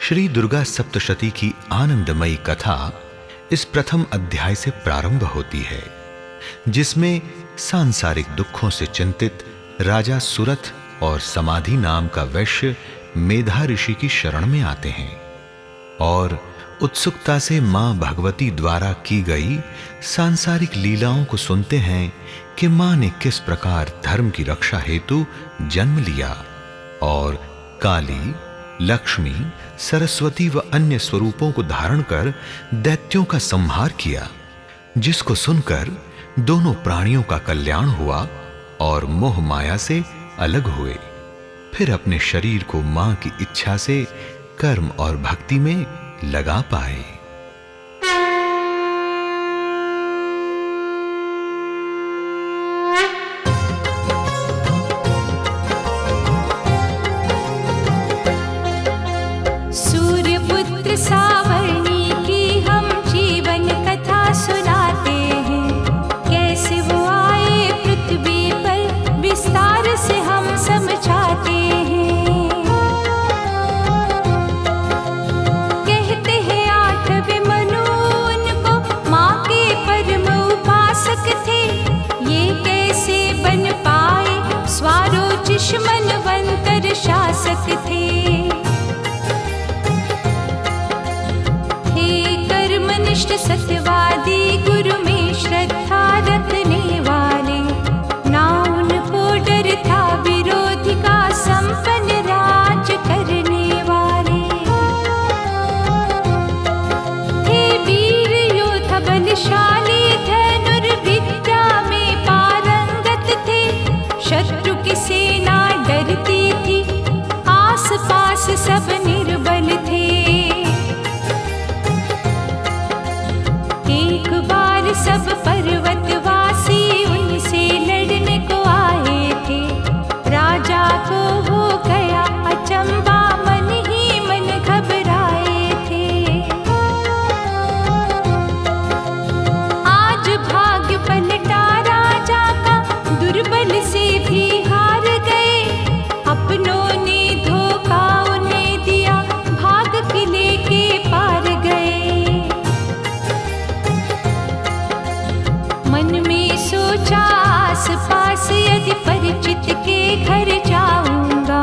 श्री दुर्गा सप्तशती की आनंदमयी कथा इस प्रथम अध्याय से प्रारंभ होती है, जिसमें सांसारिक दुखों से चिंतित राजा सुरथ और समाधि नाम का वैश्य मेधा ऋषि की शरण में आते हैं और उत्सुकता से मां भगवती द्वारा की गई सांसारिक लीलाओं को सुनते हैं कि मां ने किस प्रकार धर्म की रक्षा हेतु जन्म लिया और काली, लक्ष्मी, सरस्वती व अन्य स्वरूपों को धारण कर दैत्यों का संहार किया, जिसको सुनकर दोनों प्राणियों का कल्याण हुआ और मोह माया से अलग हुए। फिर अपने शरीर को मां की इच्छा से कर्म और भक्ति में लगा पाए। सूर्यपुत्र सावर्णी की हम जीवन कथा सुनाते हैं, कैसे वो आए पृथ्वी पर विस्तार से हम समझाते हैं। कहते हैं आठवें मनु उनको माँ के परम उपासक थे, ये कैसे बन पाए स्वारोचिष मनवंतर शासक थे। सत्यवादी गुरु में श्रद्धा रखने वाले, ना उनको डर था विरोधी का संपन्न राज करने वाले। हे वीर योद्धा बलशाली, धनुर्विद्या में पारंगत थे, शत्रु की सेना डरती थी, आस पास सब निर्बल थे। सब पर्वतवासी उनसे लड़ने को आए थे, राजा को हो गया अचंबा, मन ही मन घबराए थे। आज भाग्य पलटा राजा का, दुर्बल से भी हार गए, अपनों ने धोखा उन्हें दिया, भाग किले के पार गए। मन में सोचा आस पास यदि परिचित के घर जाऊंगा,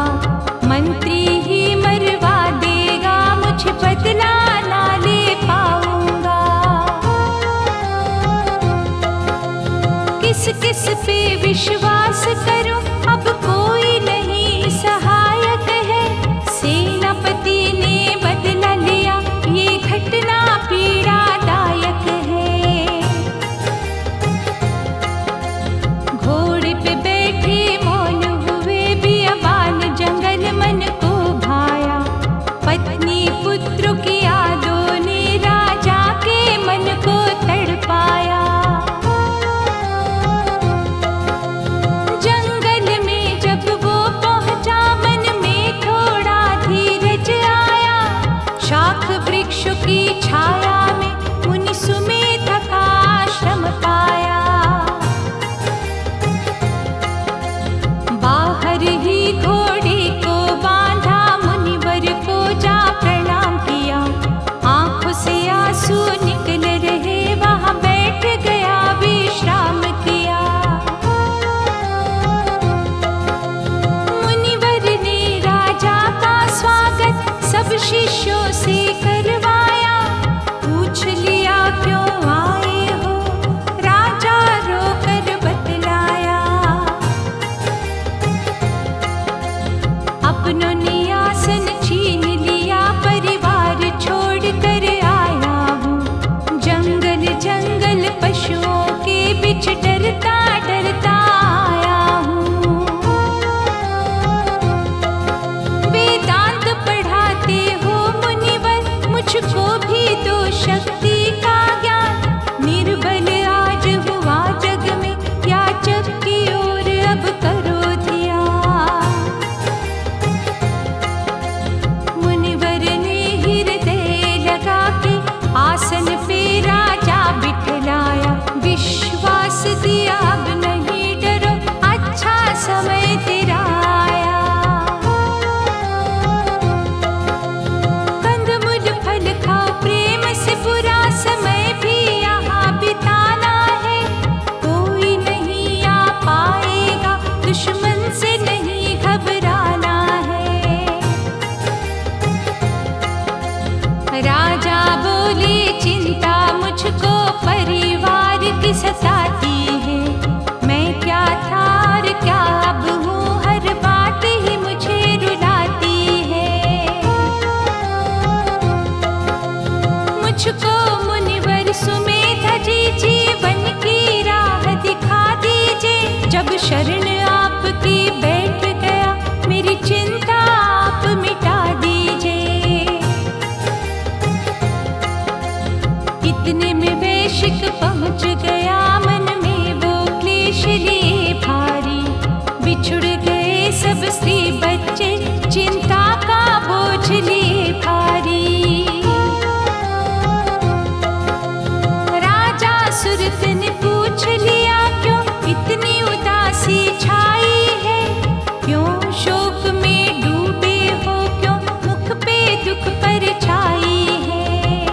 दुख पर छाई है।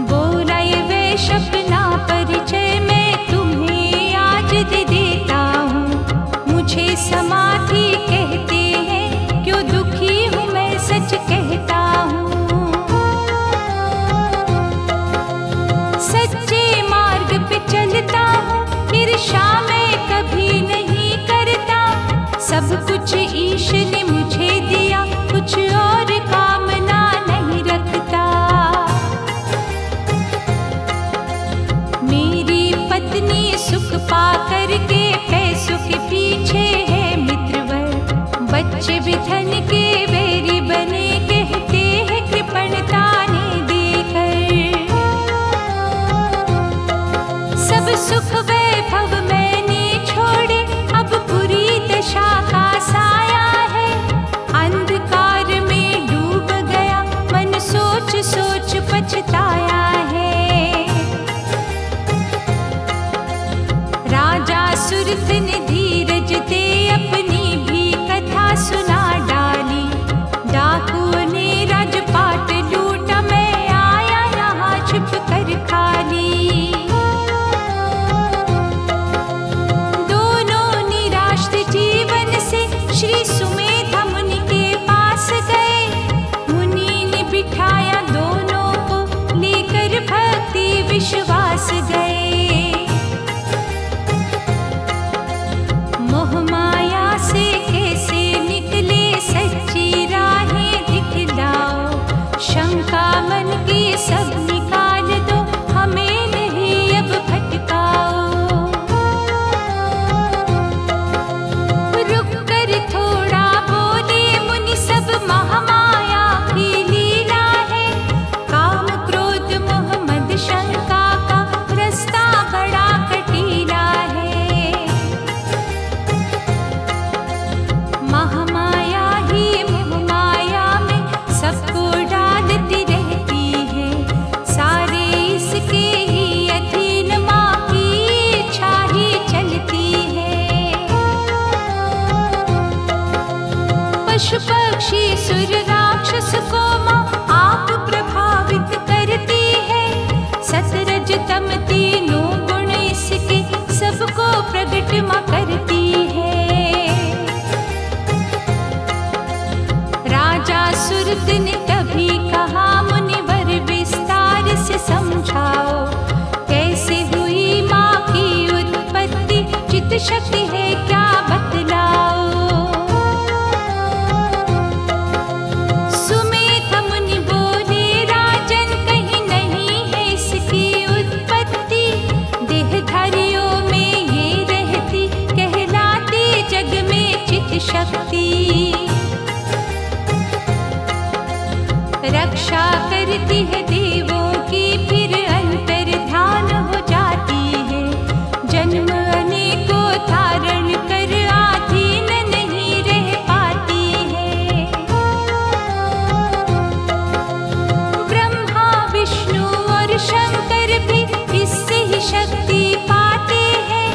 बोला ये वैश्य अपना परिचय मैं तुम्हें आज दे देता हूँ। मुझे समाधि कहते हैं, क्यों दुखी हूँ मैं सच कहता हूँ। सच्चे मार्ग पे चलता हूँ, ईर्ष्या मैं कभी नहीं करता। सब कुछ ईश ने मुझे दिया, कुछ और कामना नहीं रखता। मेरी पत्नी सुख पा करके पैसों के पीछे है मित्रवर। बच्चे भी धन के बैरी बने, कहते हैं कृपणता ने देकर। सब सुख वैभव मैंने छोड़े, अब बुरी दशा का साया है। अंधकार में डूब गया मन, सोच सोच पछताया है। राजा सुरथ ने धीरज दे अपनी भी कथा सुना डाली। डाकुओं ने राजपाट लूटा, मैं आया यहाँ छिप कर खाली। दोनों निराश जीवन से श्री सुमेधा मुनि के पास गए। मुनि ने बिठाया दोनों को, लेकर भक्ति विश्वास गए। मोह माया से कैसे निकले, सच्ची राहें दिखलाओ। शंका मन की सब निकाल दो, हमें नहीं अब भटकाओ। रुक कर थोड़ा बोले मुनि, सब महामाया की लीला है। काम क्रोध मोह मद शंका का रास्ता बड़ा कटीला है। महामाया ही मोह माया में सबको डालती रहती है। सारे इसके ही अधीन, माँ की इच्छा ही चलती है। पशु पक्षी सुर राक्षस को माँ आप प्रभावित करती है। सतरज तम तीनों गुण इसके सबको प्रगट माँ करती है। राजा सुरथ ने तभी कहा, मुनिवर विस्तार से समझाओ। कैसे हुई माँ की उत्पत्ति, चित शक्ति है क्या बतलाओ। सुमेधा मुनि बोले राजन, कहीं नहीं है इसकी उत्पत्ति। देहधारियों में ये रहती, कहलाती जग में चित शक्ति। रक्षा करती है देवों की, फिर अंतर ध्यान हो जाती है। जन्म अनेकों धारण कर आधीन नहीं रह पाती है। ब्रह्मा विष्णु और शंकर भी इससे ही शक्ति पाते हैं।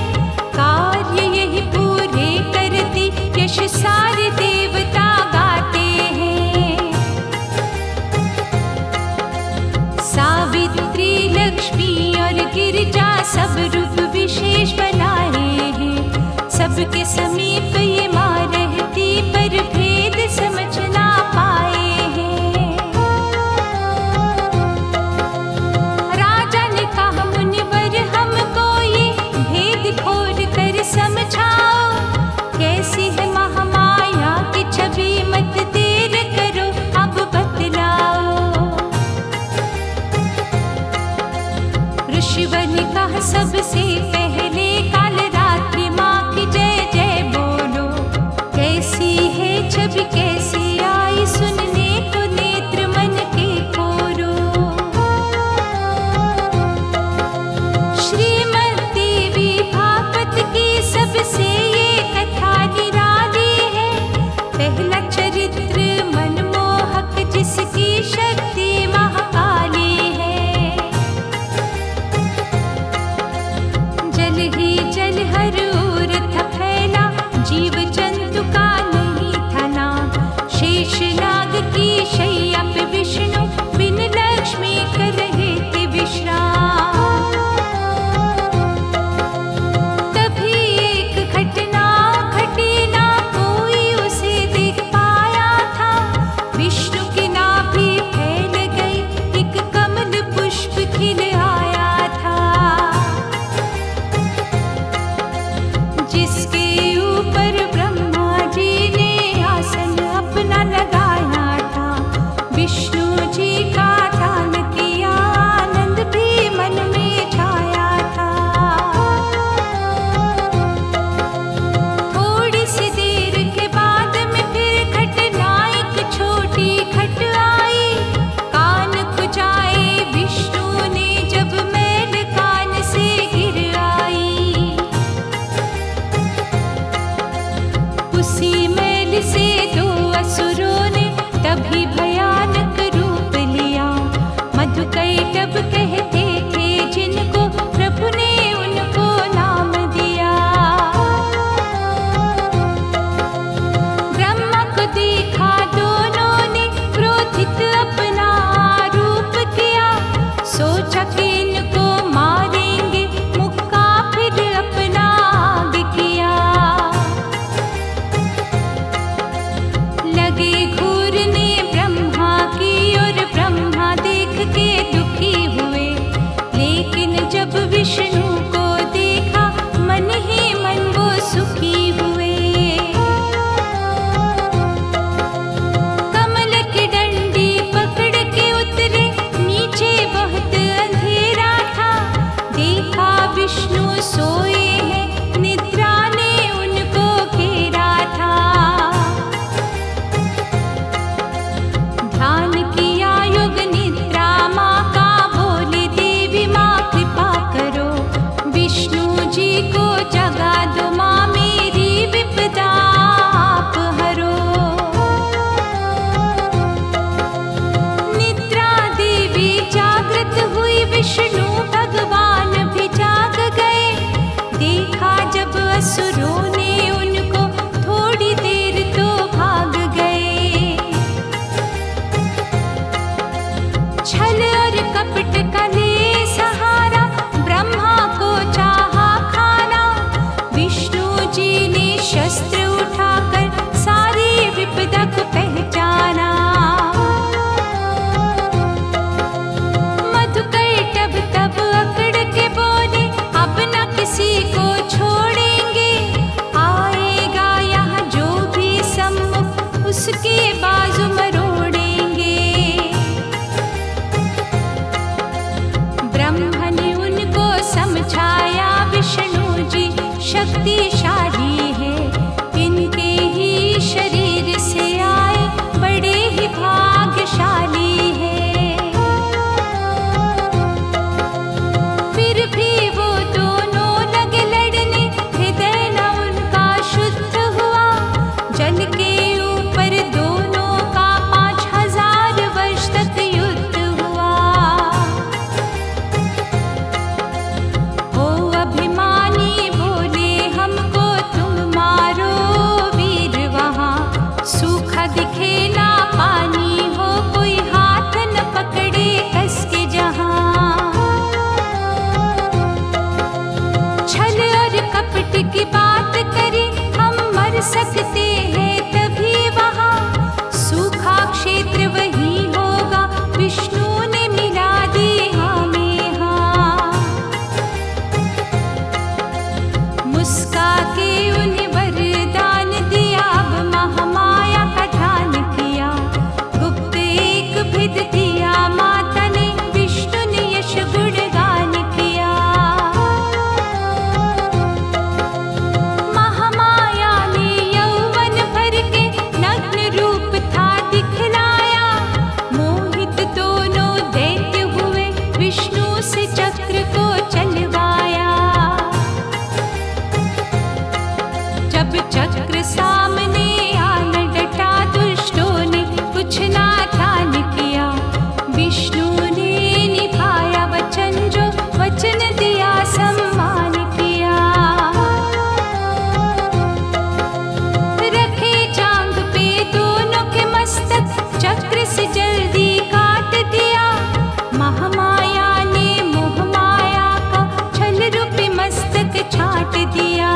कार्य यही पूरे करती, यश सारे देवता गाते हैं। सावित्री लक्ष्मी और गिरिजा सब रूप विशेष बनाए हैं। सबके समीप ये माँ रहती, पर भेद समझ ना पाए हैं। राजा ने कहा मुनिवर हमको ये भेद खोल कर समझाओ। कैसी है महामाया की छवि, मत देर करो अब बतलाओ। ऋषिवर ने कहा सबसे पहले, काल रात्रि माँ की जय जय बोलो। कैसी है छवि कैसी देखा दोनों ने क्रोधित अपना रूप किया, सोचा कि इनको मारेंगे, मुक्का फिर अपना आगे किया। लगे घूरने ब्रह्मा की और ब्रह्मा देख के दुखी हुए, लेकिन जब विष्णु को देखा मन ही मन वो सुखी हुए। कमल की डंडी पकड़ के उतरे, नीचे बहुत अंधेरा था, देखा विष्णु सोए हैं, निद्रा ने उनको घेरा था। ध्यान किया योग निद्रा माँ का, बोले देवी माँ कृपा करो, विष्णु जी को जगा दो माँ, मेरी विपदा आप हरो। निद्रा देवी जागृत हुई, विष्णु भगवान भी जाग गए, देखा जब असुरों ने उनको, थोड़ी देर तो भाग गए। छल और कपट का ले सहारा, ब्रह्मा को चाहा खाना, विष्णु जी ने शस्त्र उठाकर सारी विपदा को पहचाना। मधुकर तब अकड़ के बोले, अब न किसी को छोड़ेंगे, आएगा यहाँ जो भी सम्मुख, उसके बाजू मरोड़ेंगे। ब्रह्मा ने उनको समझाया, विष्णु जी शक्तिशाली है, इनके ही शरीर से आए, बड़े ही भाग्यशाली है। फिर भी वो दोनों लगे लड़ने, हृदय न उनका शुद्ध हुआ, जल के ऊपर दोनों का 5000 वर्ष तक युद्ध हुआ। ओ अभिमानी बोले, हमको तुम मारो वीर, वहाँ सूखा दिखे ना पानी हो, कोई हाथ न पकड़े कस के जहाँ। छल और कपट की बात करें, हम मर सकते हैं तभी वहाँ, सूखा क्षेत्र वही होगा, विष्णु ने मिला दी हमें हाँ। मुस्का के उन्हें वरदान दिया, अब महामाया का ध्यान किया, गुप्त एक भेद दिया माता ने, विष्णु ने यश गुणगान किया। महामाया ने यौवन भर के नग्न रूप था दिखलाया, मोहित दोनों दैत्य हुए, विष्णु से चक्र को चलवाया। जब चक्र सामने आन डटा, दुष्टों ने कुछ नादान किया, विष्णु ने निभाया वचन, जो वचन दिया सम्मान किया। रखे जांग पे दोनों के मस्तक, चक्र से जल्दी काट दिया, महामाया ने मोह माया का छल रूपी मस्तक छाट दिया।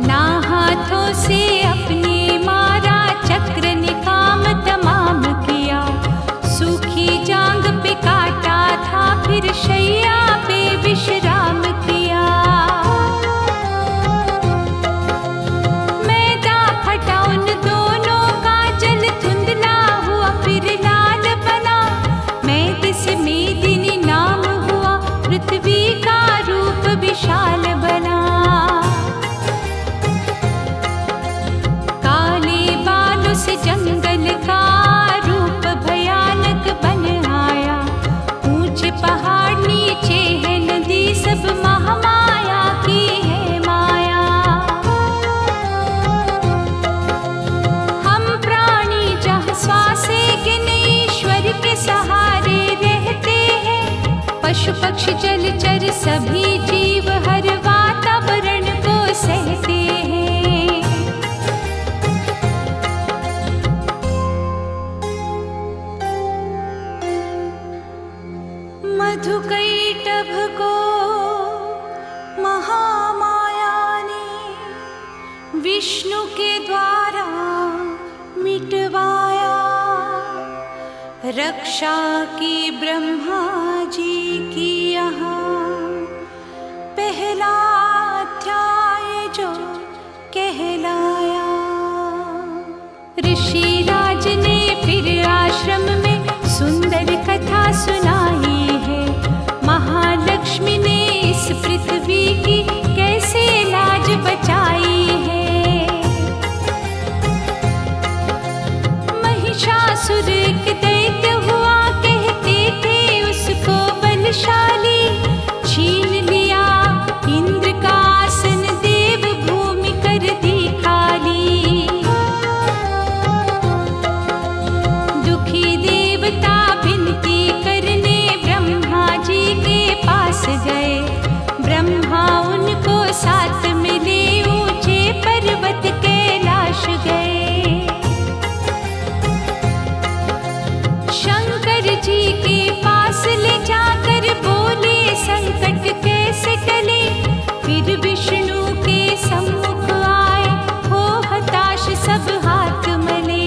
ना हाथों से अपने मारा, चक्र ने काम तमाम किया, सूखी जांग पे काटा था, फिर शैया पे विश्राम किया। मैदा फटा उन दोनों का, जल धुंधला हुआ फिर लाल बना, मैदे से मेदिनी नाम हुआ, पृथ्वी का रूप विशाल बना। काले बालों से जंगल का रूप भयानक बन आया, ऊंचे पहाड़ नीचे है नदी, सब महामाया की है माया। हम प्राणी जहाँ श्वासे गिने, ईश्वर के सहारे रहते हैं, पशु पक्षी जलचर सभी जीव हर वातावरण को सहते हैं। विष्णु के द्वारा मिटवाया, रक्षा की ब्रह्मा जी की यहाँ पहला अध्याय जो कहलाया। ऋषिराज ने फिर आश्रम में सुंदर कथा सुनाई है। महालक्ष्मी ने इस पृथ्वी की कैसे लाज बचाई है। महिषासुर के दैत्य हुआ कहते थे उसको बलशाली, छीन लिया इंद्र का आसन, देव भूमि कर दी खाली। दुखी देवता विनती करने ब्रह्मा जी के पास गए। ब्रह्मा उनको साथ मिले, ऊंचे पर्वत कैलाश गए। शंकर जी के पास ले जाकर बोले संकट कैसे टले। फिर विष्णु के सम्मुख आए, हो हताश सब हाथ मले।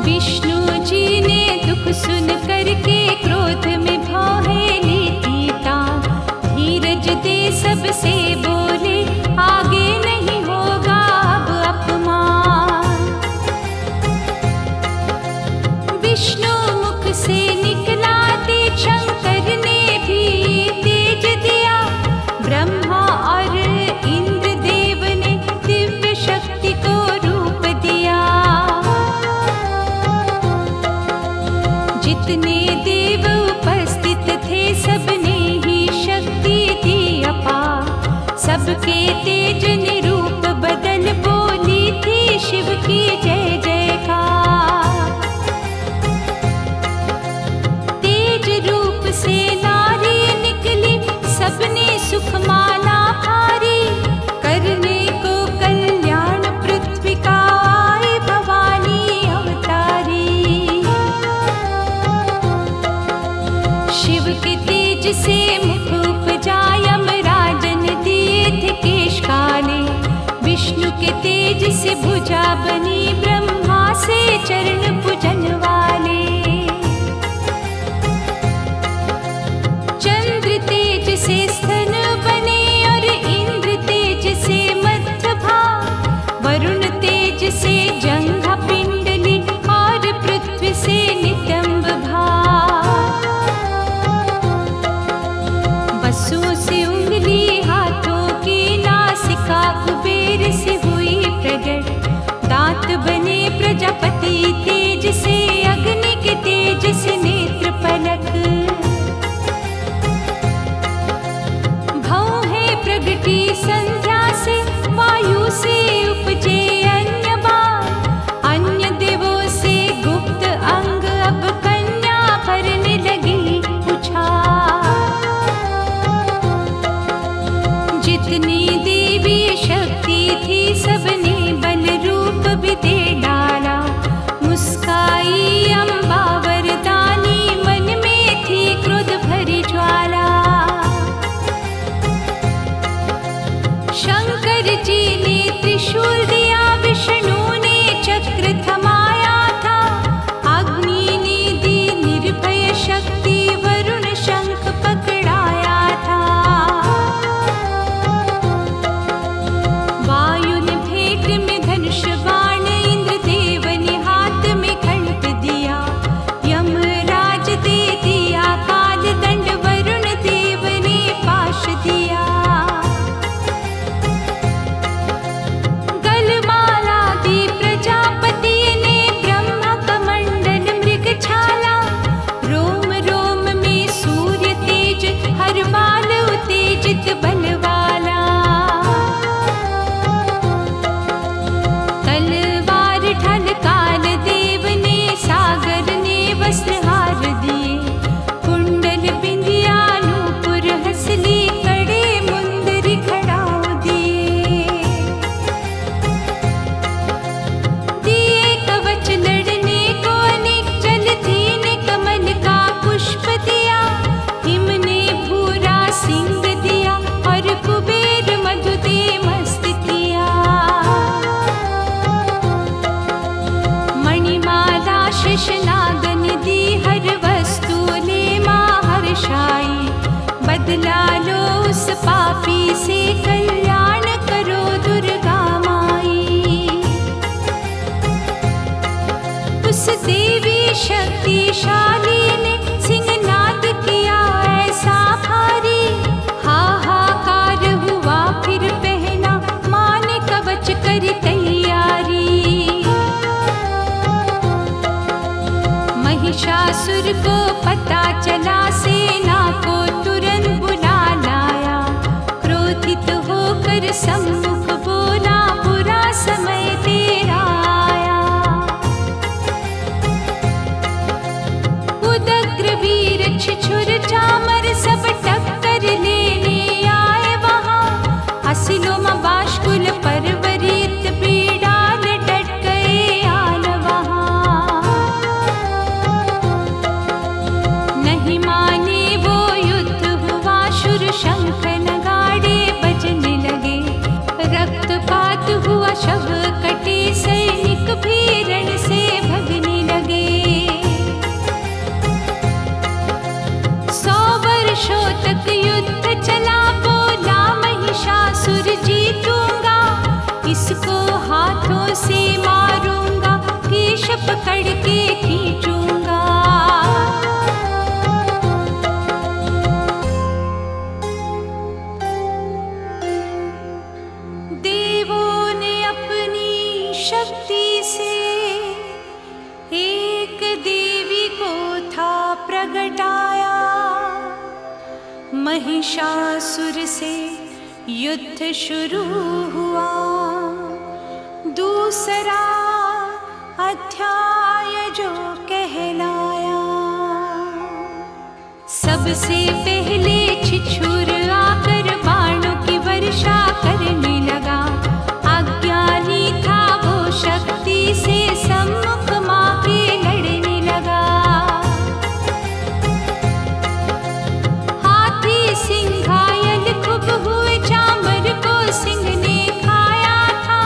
विष्णु जी ने दुख सुन करके क्रोध में भौहे ली तान। धीरज दे सबसे बोले, आगे नहीं होगा अब अपमान। विष्णु मुख से निकला तेज, शंकर ने भी तेज दिया। ब्रह्मा और इंद्र देव ने दिव्य शक्ति को रूप दिया। जितने देव उपस्थित थे सबने ही शक्ति दी अपार। सबके तेज निरूप बदल बोली थी शिव की जय जयकार। तेज रूप से नारी निकली, सबने सुख माला भारी। करने को कल्याण पृथ्वी का आई भवानी अवतारी। शिव के तेज से मुख उपजा, यमराज ने दिए थे केश काले। विष्णु के तेज से भुजा बनी, ब्रह्मा से चरण पूजन वाले। चंद्र तेज से स्तन बने और इंद्र तेज से मध्य भाग। वरुण तेज से जंघा पिंडली और पृथ्वी से नितंब भाग। वसु से उंगली हाथों की, नासिका कुबेर से हुई प्रगट। दांत बने प्रजापति तेज से, अग्नि के तेज से नेत्र पलक। भौहें प्रगटी संध्या से, वायु से उपजे अन्य बाण। अन्य देवों से गुप्त अंग, अब कन्या भरने लगी उछाल। जितनी देवी शक्ति थी सबने बल रूप भी दे डाला। मुस्काई अम्बा वरदानी, मन में थी क्रोध भरी ज्वाला। शंकर जी ने त्रिशूल दिया, विष्णु ने चक्र थमाया था। अग्नि ने दी निर्भय शक्ति, वरुण शंख पकड़ाया था। वायु ने भेंट में धनुष बाण, इंद्र देव ने हाथ में खड्ग दिया। यमराज दे दिया काल दंड, वरुण देव ने पाश दिया। गलमाला दी प्रजापति ने, ब्रह्मा कमंडल मृग छाला। रोम रोम में सूर्य तेज, हर बाल उत्तेजित बलवाला। तलवार ढल काल देव ने, सागर ने वस्त्रहार दिए। कुंडल बिंदिया नूपुर हंसली, कड़े मुंदरी खड़ाऊ दिए। दिए कवच लड़ने को अनेक, जलधि ने कमल का पुष्प दिया। हिम ने भूरा सिंह दिया और उस पापी से कल्याण करो दुर्गा माई। उस देवी शक्तिशाली ने सिंहनाद किया ऐसा भारी, हाहाकार हुआ फिर पहना मां ने कवच कर तैयारी। महिषासुर को पता चला, सेना को तुरंत बुला लाया। क्रोधित होकर सम्मुख बोला, बुरा समय तेरा आया। उदग्र वीर छिछुर चामर सब टक्कर लेने आए वहां। असिलोम बाष्कुल परवरित बीड़ाल डट गए आल वहां। नहीं माने वो युद्ध हुआ, शुर शंख नगाड़े बजने लगे। रक्तपात हुआ, शव कटे, सैनिक भी रण से भगने लगे। 100 वर्षों तक युद्ध चला, बोला महिषासुर जीतूंगा। इसको हाथों से मारूंगा, केश पकड़ के खींचूंगा। देवों ने अपनी शक्ति से एक देवी को था प्रगटाया। महिषासुर से युद्ध शुरू हुआ। दूसरा अध्याय जो कहलाया। सबसे पहले छिछुर आकर बाणों की वर्षा करने लगा। अज्ञानी था वो शक्ति से, सम्मुख मां के लड़ने लगा। हाथी सिंह घायल खूब हुए, चामर को सिंह ने खाया था।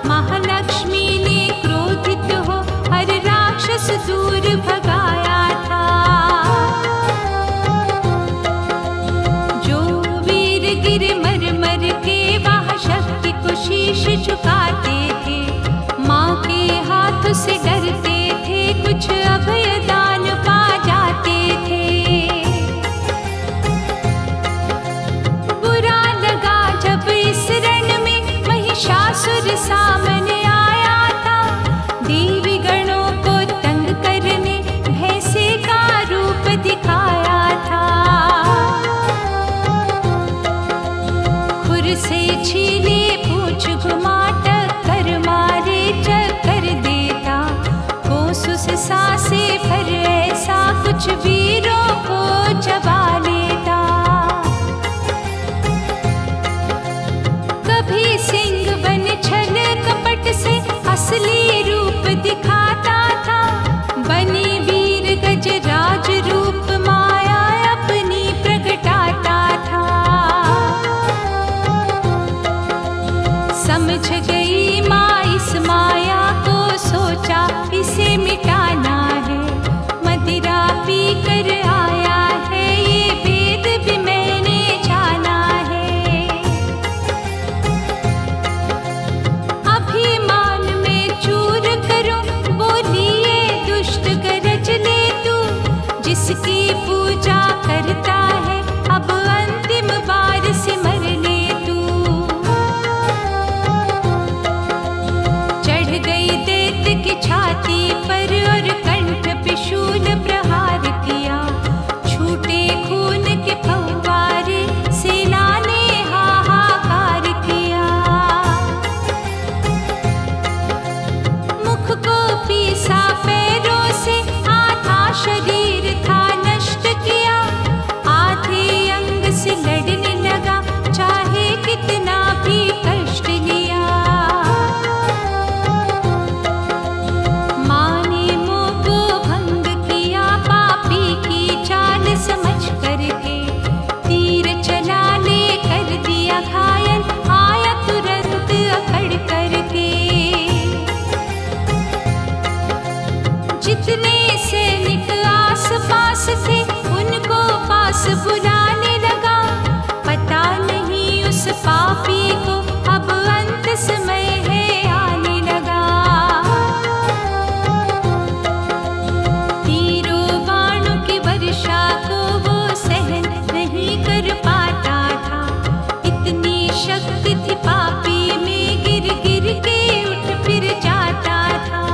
महालक्ष्मी ने क्रोधित हो हर राक्षस दूर भगाया था। जो वीर गिर मर मर के वह शक्ति को शीश झुकाते थे। मां के हाथ से डरते थे, कुछ अभय दान पा जाते थे। बुरा लगा जब इस रण में महिषासुर सामने आया था। देवी गणों को तंग करने भैंसे का रूप दिखाया था। खुर से छीले पूछ घुमा, टक्कर मारे चक्कर देता। कोस से सांसे भर ऐसा, कुछ वीरों को चबा लेता। कभी सिंह बन छल कपट से असली रूप दिखाता था। बने वीर गजराज रूप, माया अपनी प्रगटाता था। पापी को अब अंत समय है आने लगा। तीरों बाणों की वर्षा को वो सहन नहीं कर पाता था। इतनी शक्ति थी पापी में, गिर गिर के उठ फिर जाता था।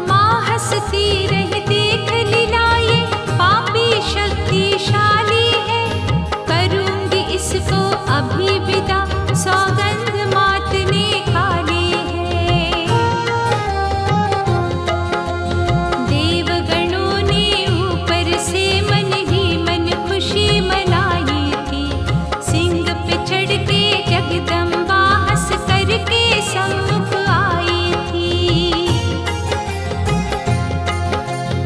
माँ हंसती रही देख लीलाए, पापी शक्तिशाली है, करूंगी इसको अभी विदा, सौगंध मात ने खा ली है। देवगणों ने ऊपर से मन ही मन खुशी मनाई थी। सिंह पे चढ़ के जगदम्बा हंस करके सम्मुख आई थी।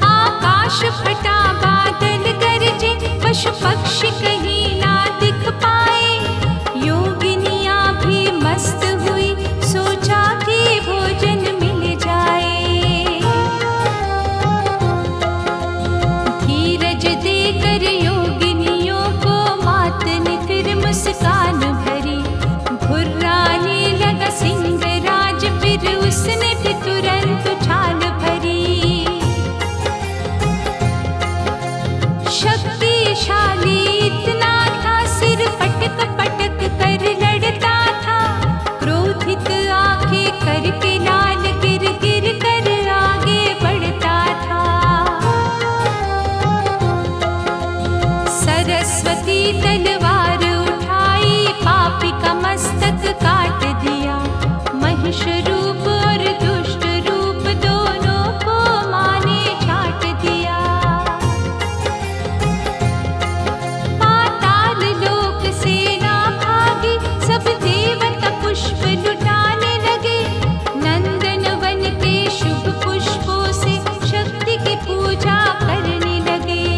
आकाश फटा बादल गरजे, पशु पक्षी कहीं ना दिख पाए। योगिनियां भी मस्त हुई, सोचा कि भोजन मिल जाए। धीरज देकर योगिनियों को मात ने फिर मुस्कान भरी। घुर्राने लगा सिंहराज, फिर उसने भी तुरंत छाल भरी। शक्तिशाली इतना था, सिर पटक पटक कर लड़ता था। क्रोधित आंखें करके लाल, गिर गिर कर आगे बढ़ता था। सरस्वती तलवार उठाई, पापी का मस्तक काट दिया। महिष रूप और दुष्ट रूप दोनों को माँ ने छाट दिया। पाताल लोक से ना भागी, सब देवता पुष्प लुटाने लगे। नंदन वन के शुभ पुष्पों से शक्ति की पूजा करने लगे।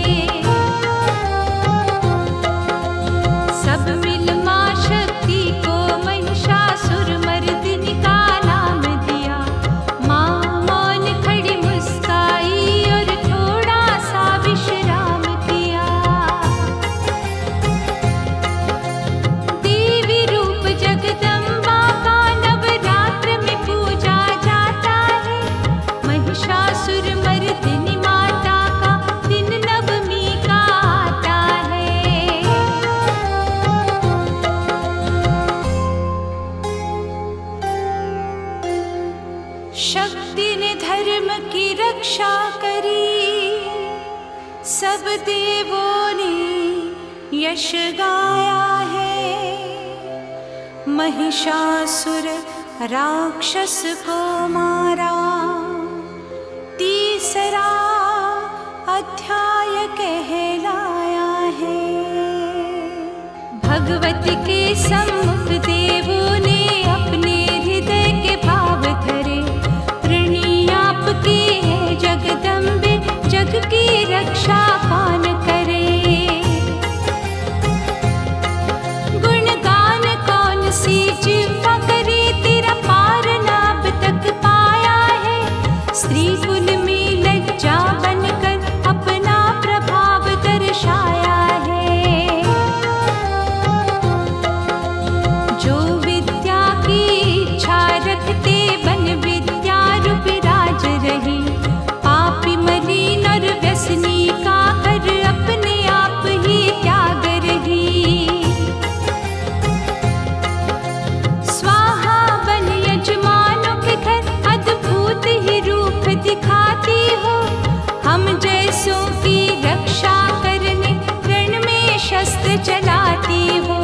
सब मिल माँ शक्ति को महिषासुर मर्दिनी का नाम दिया। माँ मौन खड़ी मुस्काई और थोड़ा सा विश्राम किया। देवी रूप जगदम्बा का नवरात्र में पूजा जाता है। महिषासुर मर्दिनी माता का दिन नवमी का आता है। शक्ति ने धर्म की रक्षा करी, सब देवों ने यश गाया है। महिषासुर राक्षस को मारा, तीसरा अध्याय कहलाया है। भगवती के सम्मुख देवों ने अपने हृदय के भाव धरे। ऋणी आपकी है जगदम्बे, जग की रक्षा कौन करे। गुणगान कौन सी जिह्वा करे, तेरा पार नाभ तक पाया है। स्त्री कुल में लज्जा बनकर अपना प्रभाव दर्शाया है। जो विद्या की इच्छा रखते, बन विद्या रूप राज रही। पापी मलिन और व्यसनी का कर अपने आप ही त्याग रही। स्वाहा बन यजमानों के घर, अद्भुत ही रूप दिखाती हो। हम जैसों की रक्षा करने रण में शस्त्र चलाती हो।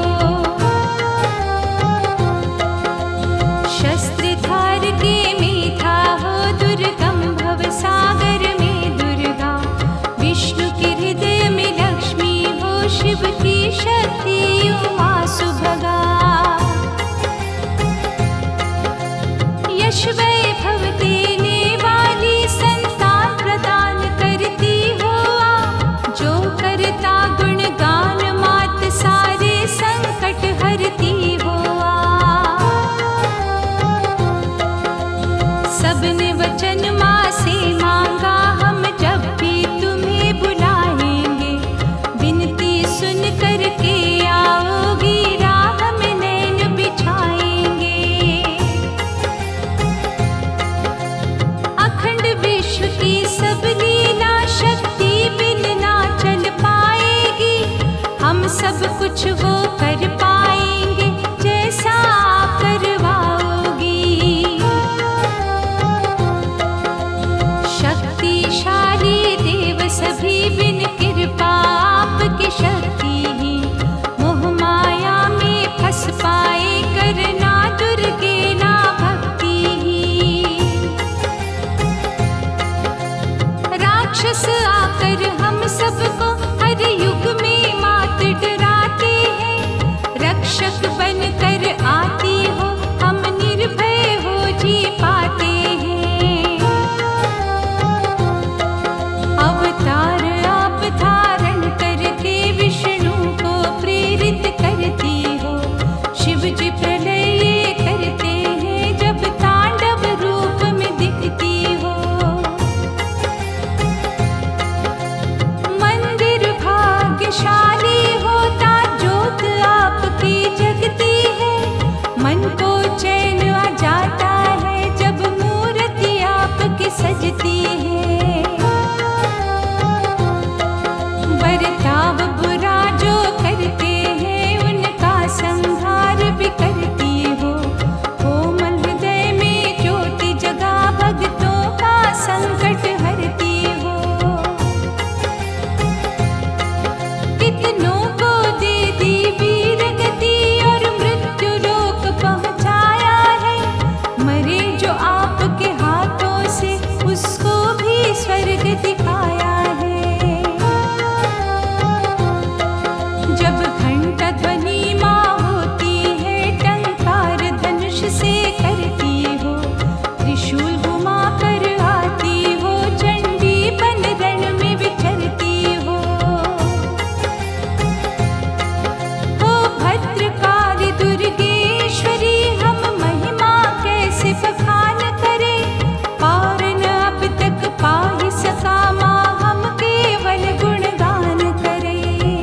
शस्त्रधार के मेधा हो, दुर्गम भव सागर में दुर्गा। विष्णु के हृदय में लक्ष्मी हो, शिव की शक्ति उमा सुभगा। यश वैभव देने वाली, संतान प्रदान करती हो आप। जो करता गुणगान मात, सारे संकट हरती हो आप। सबने वचन माँ से मांगा, हम जब भी तुम्हें बुलाएंगे। विनती सुनकर सब कुछ वो कर पाएंगे जैसा आप करवाओगी। शक्तिशाली देव सभी बिन कृपा आपकी शक्ति ही मोह माया में फंस पाए, करना दुर्गे ना भक्ति ही। राक्षस आकर हम सबको हर युग में मात डराते हैं, रक्षक बनकर आती हो हम निर्भय हो जी पाते हैं। अवतार आप धारण करके विष्णु को प्रेरित करती हो, शिव जी प्रलय ये करते हैं जब तांडव रूप में दिखती हो। मंदिर भाग्यशाली होता ज्योत आपकी जगती है, मन को चैन आ जाता है जब मूर्ति आपकी सजती है। बर्ताव बुरा जो करते हैं उनका संहार भी करती हो, कोमल हृदय में ज्योति जगा भक्तों का संकट हरती हो। कितनों को दे दी वीर गति और मृत्यु लोक पहुँचाया है, मरे जो आपके हाथों से उसको भी स्वर्ग दिखाया है। जब घंटा ध्वनि माँ होती है टंकार धनुष से करती हो, त्रिशूल घुमा कर आती हो चंडी बन रण में विचरती हो। भद्रकाली दुर्गेश्वरी हम महिमा कैसे बखान करें, पार न अब तक पा ही सका माँ हम केवल गुणगान करें।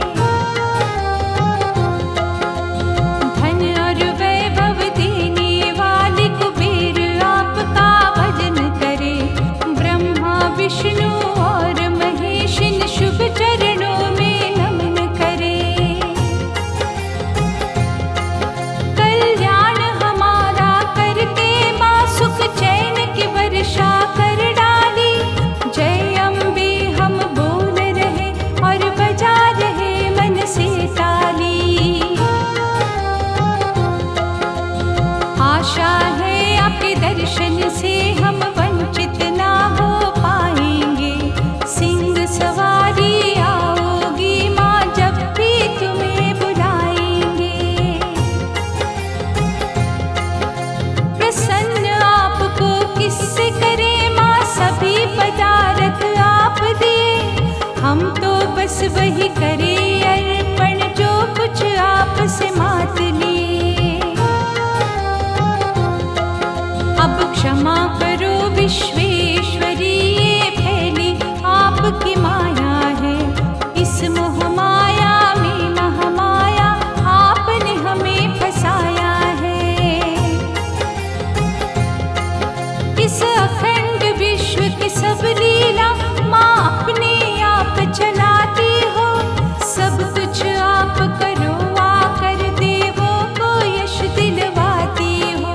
धन और वैभव देने वाले कुबेर आपका भजन करें, ब्रह्मा विष्णु और महेश इन शुभ चरणों में नमन करें। कल्याण हमारा करके माँ सुख चैन की वर्षा कर डाली, जय अम्बे हम बोल रहे और बजा रहे मन से ताली। आशा है आपके दर्शन से हम वंचित ना हो पाएंगे, सिंह सवारी आओगी माँ जब भी तुम्हें बुलाएंगे। प्रसन्न आपको किससे करें माँ, सभी पदार्थ आप दिए, हम तो बस वही करें अर्पण जो कुछ आपसे मात लिए। अब क्षमा करो विश्वेश्वरी ये फैली आपकी माया है, इस मोह माया में महामाया आपने हमें फंसाया है। इस अखंड विश्व की सब लीला माँ अपने आप चलाती हो, सब कुछ आप करो आकर देवों को यश दिलवाती हो।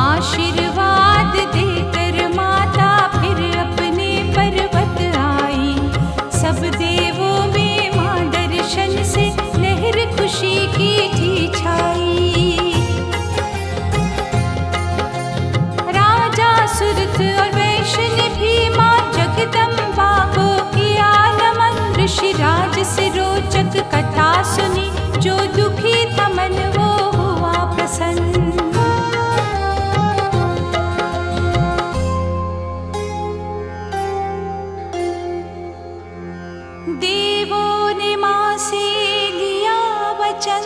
आशीर्वाद देकर माता फिर अपने पर्वत आई, सब देवों में माँ दर्शन से लहर खुशी की थी छाई। राजा सुरथ और वैष्णव भी माँ जगदम्बा को किया नमन, ऋषिराज से रोचक कथा सुनी जो दुखी था मन वो हुआ प्रसन्न। देवों ने माँ से लिया वचन,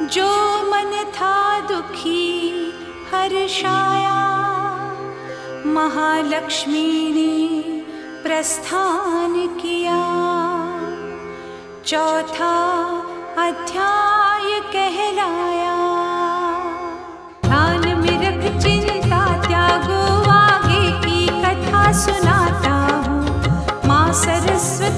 जो मन था दुखी हर्षाया, महालक्ष्मी ने प्रस्थान किया। चौथा अध्याय कहलाया। ध्यान में रख चिंता त्यागो, आगे की कथा सुनाता हूँ। माँ सरस्वती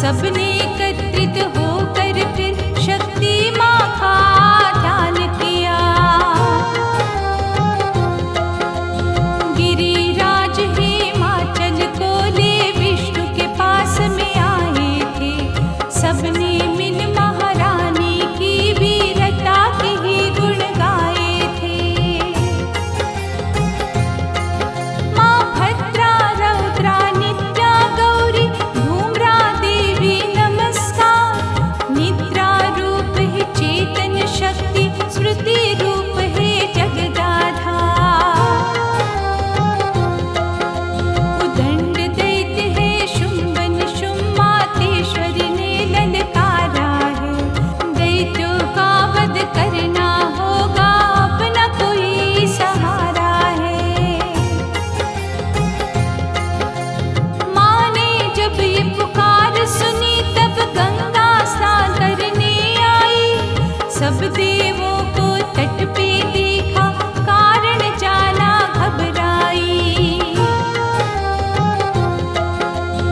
सबने एकत्रित होकर फिर शक्ति माँ का ध्यान किया। गिरिराज हिमाचल को ले विष्णु के पास में आए थे। सबने मिल महारानी की वीरता के ही गुण गाए थे। माँ भद्रा रौद्रा नित्या गौरी धूम्रा देवी नमस्कार। निद्रा रूप है चेतन शक्ति, स्मृति रूप है जगदाधार। उदंड दैत्य है शुंभ निशुंभ, मातेश्वरी ने ललकारा है। दैत्यों का वध करना होगा, अपना कोई सहारा है। माँ ने जब ये पुकार सुनी, तब गंगा स्नान करने आई। सब देवों को तट पे देखा, कारण जाना घबराई।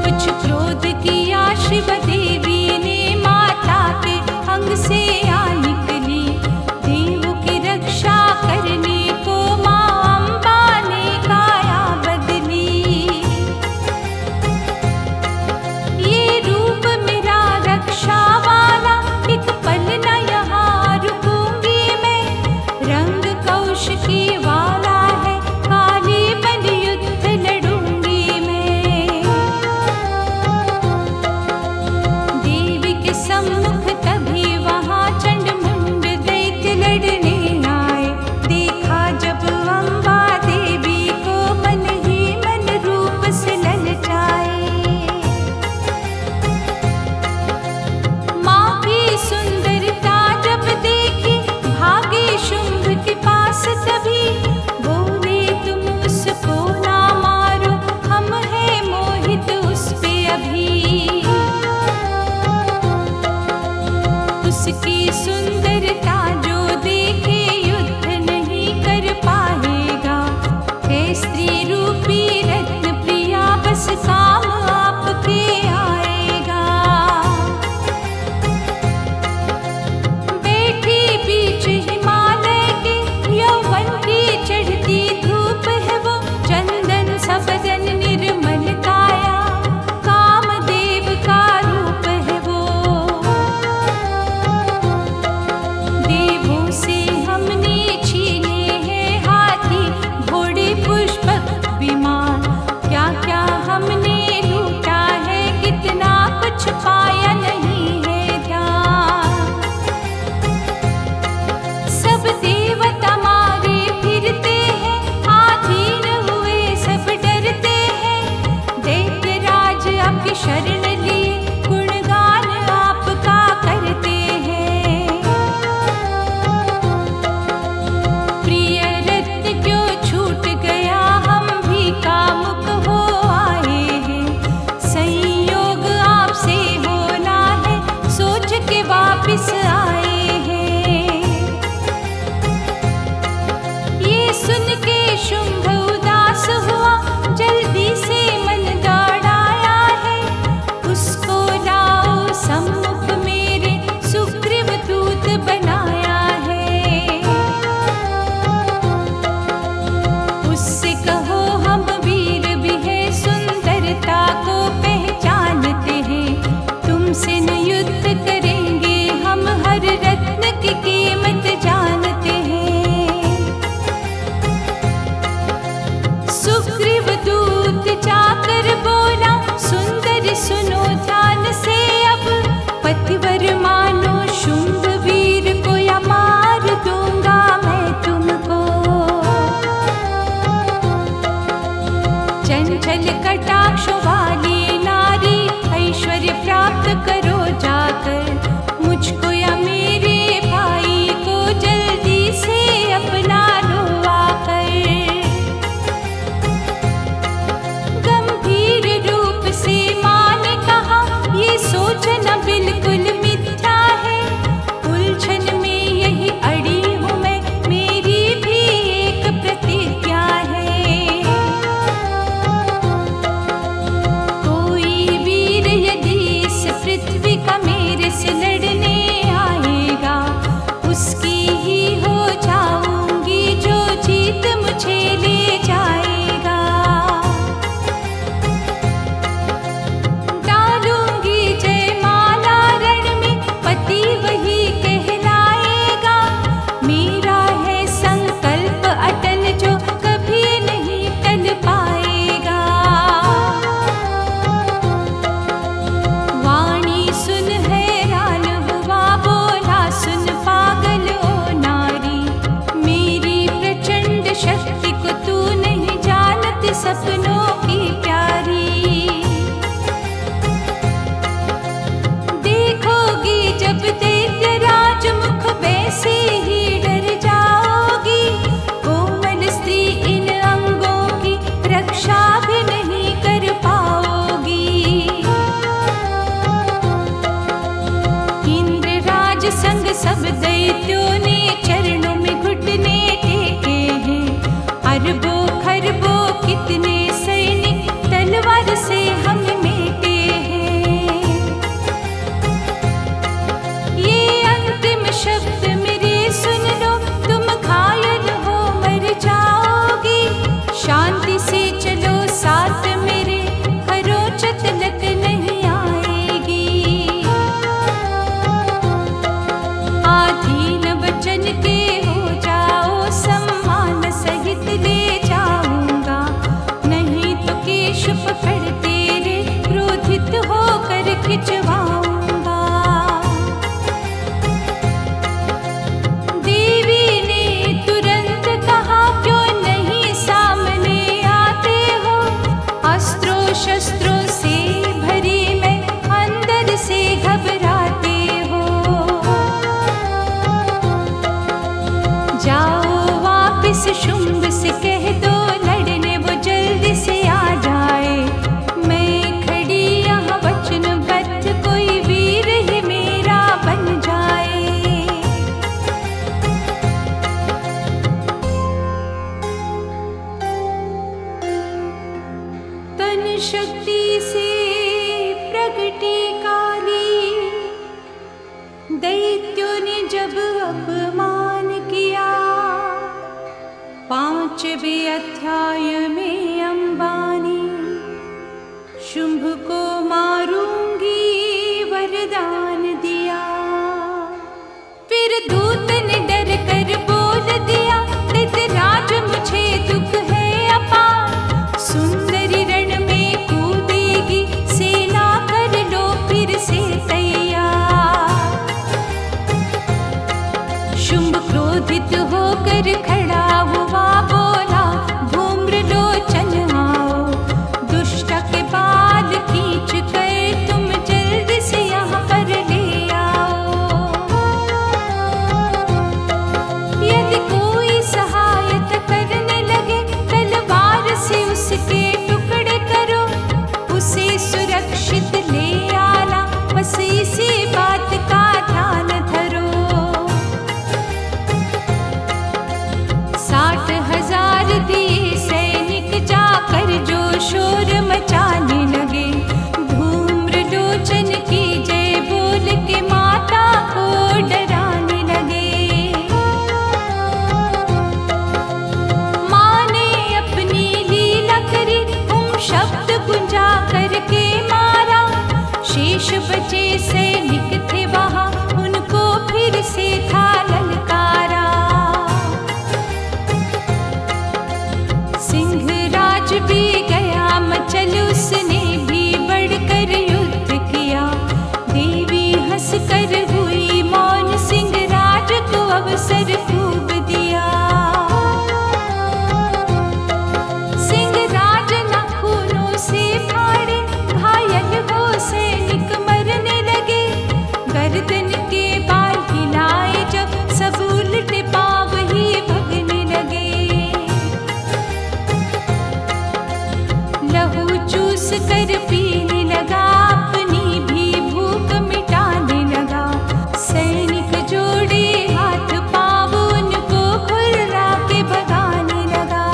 कुछ क्रोध किया शिव देवी ने, माता के अंग से आ निकली। देवों की रक्षा करने को माँ अम्बा ने काया बदली। ये रूप मेरा रक्षा वाला, एक पल न यहाँ रुकूंगी मैं। रंग कौशिकी वाला है, काली बल युद्ध लड़ूंगी मैं। देवी के सम्मुख तभी वहाँ चंडमुंड दैत्य लड़ने आए। देखा जब अम्बा देवी को, मन ही मन रूप से ललचाए। माँ की सुंदरता जब देखी, भागे शुंभ के पास तभी। बोले तुम उसको ना मारो, हम हैं मोहित उस पे अभी। उसकी सुंदरता जो देखे, युद्ध नहीं कर पाएगा। है स्त्री रूपी रत्न प्रिया, बस काम आपके आएगा। बैठी बीच हिमालय के, यौवन की चढ़ती धूप है वो। चंदन सफदन निर्मल काया, कामदेव का रूप है वो। देवों से हमने छीने हैं हाथी घोड़े पुष्पक विमान। क्या क्या हमने लूटा है, कितना कुछ पाया नहीं है ध्यान। सब देवता मारे फिरते हैं, आधीन हुए सब डरते हैं। दैत्यराज आपकी शरण लिए, गुणगान आपका करते हैं। प्रिय रत्न क्यों छूट गया, हम भी कामुक हो आए हैं। संयोग आपसे होना है, सोच के वापिस आए हैं। ये सुन के शुंभ उदास हुआ, जल्दी से मन दौड़ाया है। उसको लाओ सम्मुख मेरे, सुग्रीव दूत बनाया है। उससे कहो हम वीर भी है, सुंदरता को पहचानते हैं। तुमसे न युद्ध करेंगे हम, हर रत्न की कीमत जानते हैं। सुग्रीव दूत जाकर बोला, सुंदर सुनो ध्यान से अब। पतिवर मानो शुंभ वीर को, या मार दूंगा मैं तुमको। चंचल कटाक्ष वाली नारी, ऐश्वर्य प्राप्त करो जाकर। मुझको या मेरे भाई को, जल्दी से अपना लो आकर। गंभीर रूप से माँ ने कहा, ये सोचना बिल्कुल मिथ्या है। उलझन में यही अड़ी हूँ मैं, मेरी भी एक प्रतिज्ञा है। खिंचवाऊंगा। देवी ने तुरंत कहा, क्यों नहीं सामने आते हो? अस्त्रों शस्त्रों से भरी मैं अंदर से घबराते हो। जाओ वापिस शुंभ से कह दो, लड़ने वो जल्दी से आ जाए। मैं खड़ी यहाँ वचनबद्ध, कोई वीर ही मेरा बन जाए। तन शक्ति से प्रगटी काली, दैत्यों ने जब अपमान किया। 5वें अध्याय में अंबानी, शुंभ को मारूंगी वरदान दिया। फिर दूत ने डर कर बोल दिया, दैत्यराज मुझे दुख है अपार। सुंदरी रण में कूदेगी सेना, कर लो फिर से तैयार। शुंभ क्रोधित होकर खड़ा हुआ, बोला धूम्रलोचन आओ। दुष्ट के बाल खींच कर तुम जल्दी से यहाँ पर ले आओ। यदि कोई सहायता करने लगे, तलवार से उसके टुकड़े करो। उसे सुरक्षित ले आना, बस इसी बात का ध्यान धरो। 60,000 दिए सैनिक जाकर जो शोर मचाने लगे। धूम्रलोचन की जय बोल के माता को डराने लगे। माँ ने अपनी लीला करी, शब्द गुंजा करके मारा। शेष बचे सैनिक थे वहाँ, उनको फिर से था ललकारा। सिंहराज भी गया मचल, उसने भी बढ़कर युद्ध किया। देवी हंस कर हुई मौन, सिंहराज को अवसर खूब दिया। सिंहराज नाखूनों से फाड़े, घायल हो सैनिक मरने लगे। गर्दन के बाल हिलाए जब, सब उल्टे पाँव ही भगने लगे। लहू चूस कर पीने लगा, अपनी भी भूख मिटाने लगा। सैनिक जोड़े हाथ पाँव, उनको खुर्रा के भगाने लगा।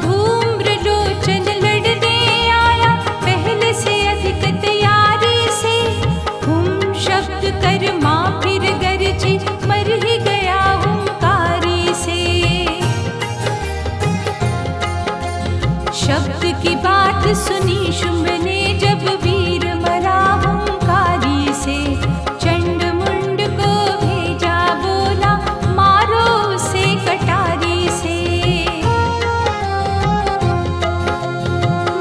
धूम्रलोचन लड़ने आया, पहले से अधिक तैयारी से। हुम शब्द कर माँ फिर गरजी, मर ही गया हुंकारी से। शब्द की बात सुनी शुंभ ने, जब वीर मरा हुंकारी से। चंड मुंड को भेजा, बोला मारो उसे कटारी से।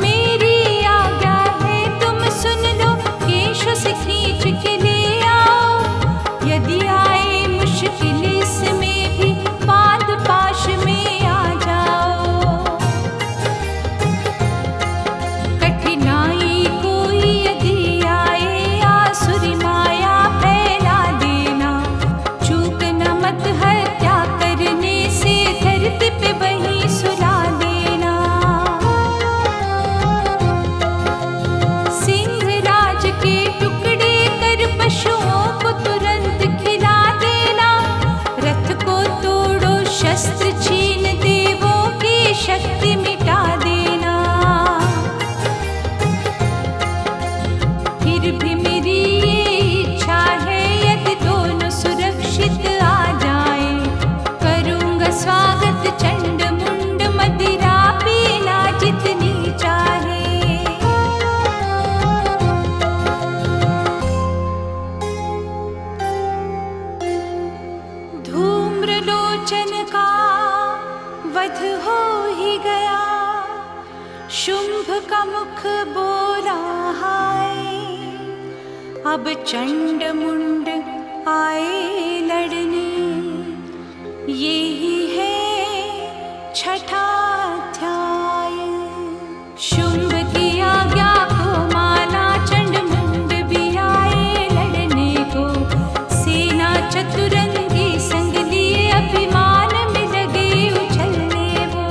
मेरी आज्ञा है तुम सुन लो, केश से खींच के ले आओ। यदि आए मुश्किल इसमें भी, बांध पाश में आ जाओ। कठिनाई कोई शुभ का मुख बोला हाय, अब चंड मुंड आए लड़ने, यही है छठा अध्याय। शुंभ की आज्ञा को माना, चंड मुंड भी आए लड़ने को, सेना चतुरंगी संग लिए अभिमान में लगे उछलने वो।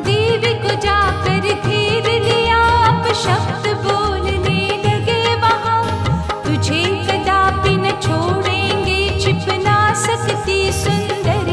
देवी को जाकर घेर लिया, अपशब्द बोलने लगे वहाँ, तुझे कदापि न छोड़ेंगे, छिप ना सकती सुंदर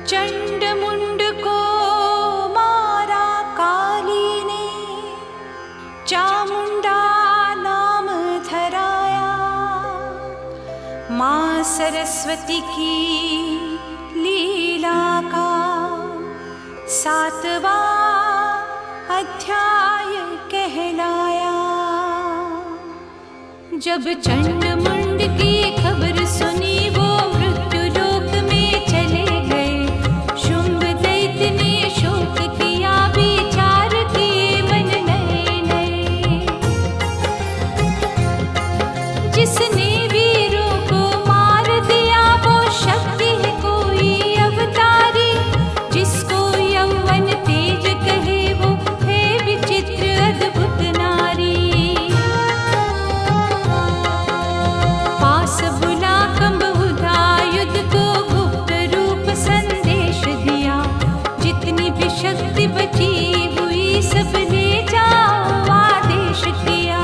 चंड मुंड को मारा काली ने, चामुंडा नाम धराया। माँ सरस्वती की लीला का 7वां अध्याय कहलाया। जब चंड मुंड की खबर सुनी वो मृत्यु लोक में चले गए। शुंभ दैत्य ने शोक किया, विचार किए मन नए नए। जिसने वीरों को मार दिया वो शक्ति है कोई अवतारी। जिसको यौवन तेज कहे वो है विचित्र अद्भुत नारी। पास बुला कंबुधा युद्ध को गुप्त रूप संदेश दिया। जितनी भी शक्ति बची हुई सब ले जाओ आदेश किया।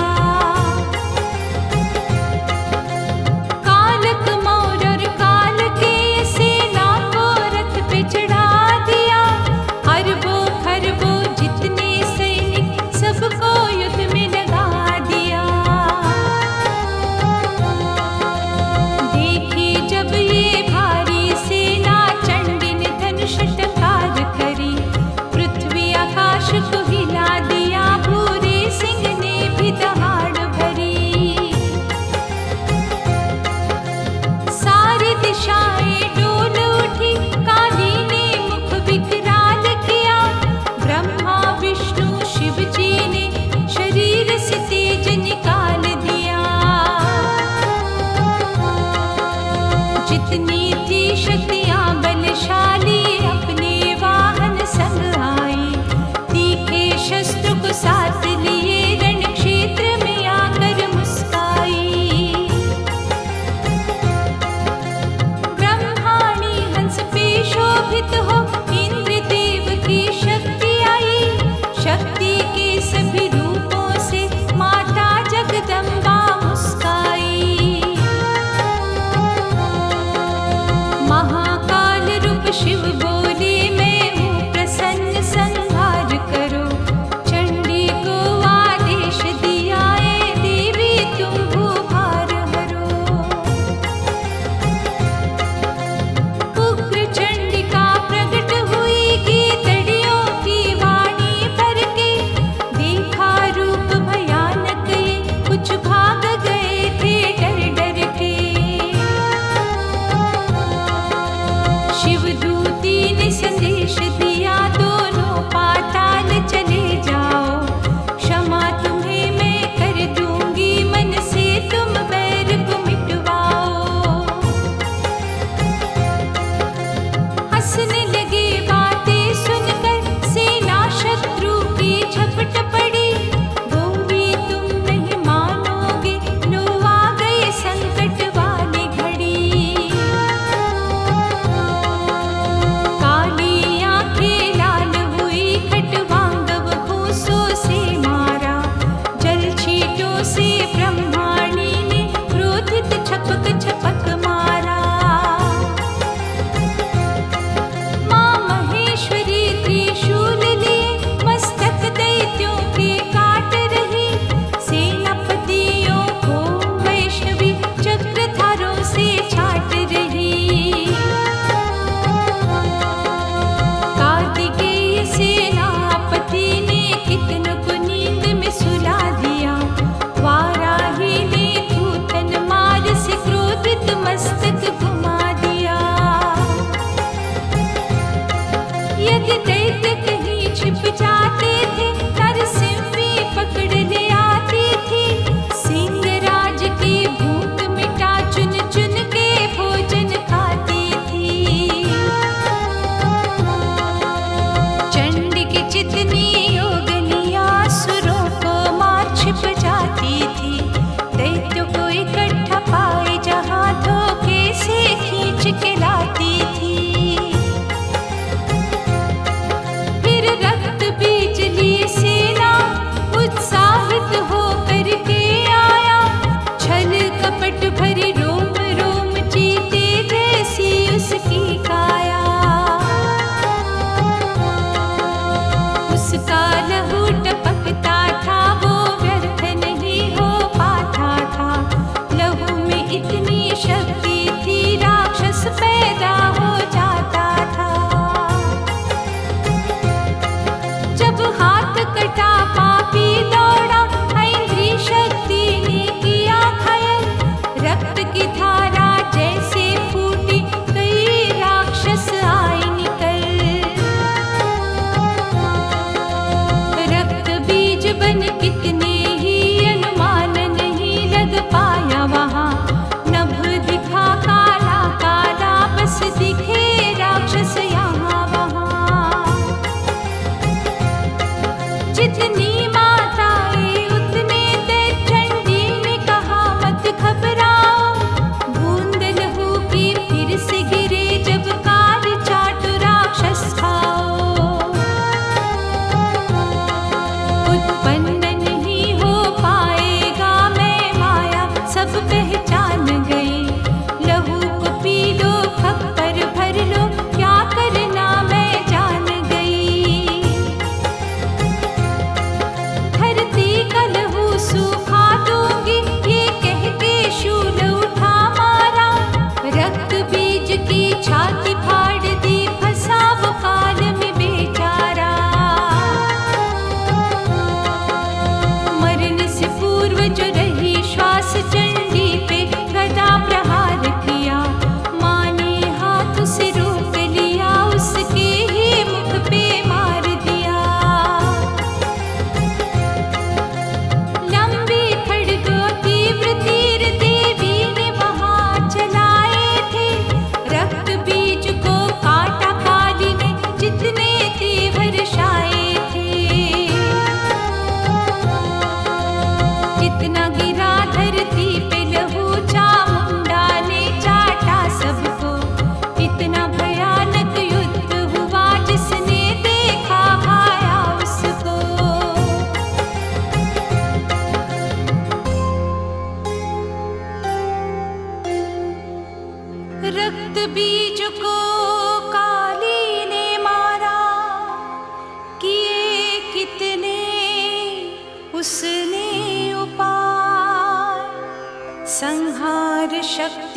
कालक मौर और काल के सेना को रथ पे चढ़ा दिया। अरबों खरबों जितने सैनिक सबको युद्ध में लगा दिया। देखी जब ये भारी सेना चंडी ने धनुष टकार करी। पृथ्वी आकाश को हिला दिया, भूरे सिंह ने भी दहाड़ भरी। सारी दिशाएं डोल उठी, काली ने मुख विकराल किया। ब्रह्मा विष्णु शिव जी ने शरीर से तेज निकाल दिया। जितनी थी शक्तियां बलशाली अपने वाहन संग आई। तीखे शस्त्र को साथ लिए रण क्षेत्र में आकर मुस्काई। ब्रह्माणी हंस पे शोभित हो, इंद्र देव की शक्ति आई। शक्ति के सभी रूपों से माता जगदम्बा मुस्काई। महाकाल रूप शिव बोले मैं हूँ प्रसन्न, संहार करो। चंडी को आदेश दिया, ए देवी तुम भूभार हरो। उग्र चंडिका प्रकट हुई, गीतड़ियों की वाणी भर के। देखा रूप भयानक ये, कुछ भाग गए थे डर डर के। शिवदूती ने संदेश दिया, दोनों पाताल चले जाओ। क्षमा तुम्हें मैं कर दूंगी, मन से तुम बैर को मिटवाओ। हंसने लगे बातें सुनकर, सेना शत्रु की झपट पड़ी। बोली तुम नहीं मानोगे, लो आ गए संकट वाली घड़ी। काली आंखें लाल हुई, खटवांगव घूंसों से मारा। जल छींटों से ब्रह्माणी ने क्रोधित छपक छपक मारा। माँ महेश्वरी त्रिशूल लिए मस्तक दैत्यों के काट रही। सेनापतियों को वैष्णवी चक्रधारों से छाट रही। कार्तिकेय सेनापति ने कितनों को नींद में सुला दिया। वाराही ने थूथन मार से क्रोधित मस्तक घुमा दिया। यदि दैत्य कहीं छिप जाते थे, नरसिंही पकड़ ले आती थी। सिंहराज की भूख मिटा चुन चुन के भोजन खाती थी। चंडी की जितनी योगनियां असुरों को मार छिप जाती थी। दैत्यों को इकट्ठा पाए जहां धोखे से खींच के लाती थी। फिर रक्त बिजली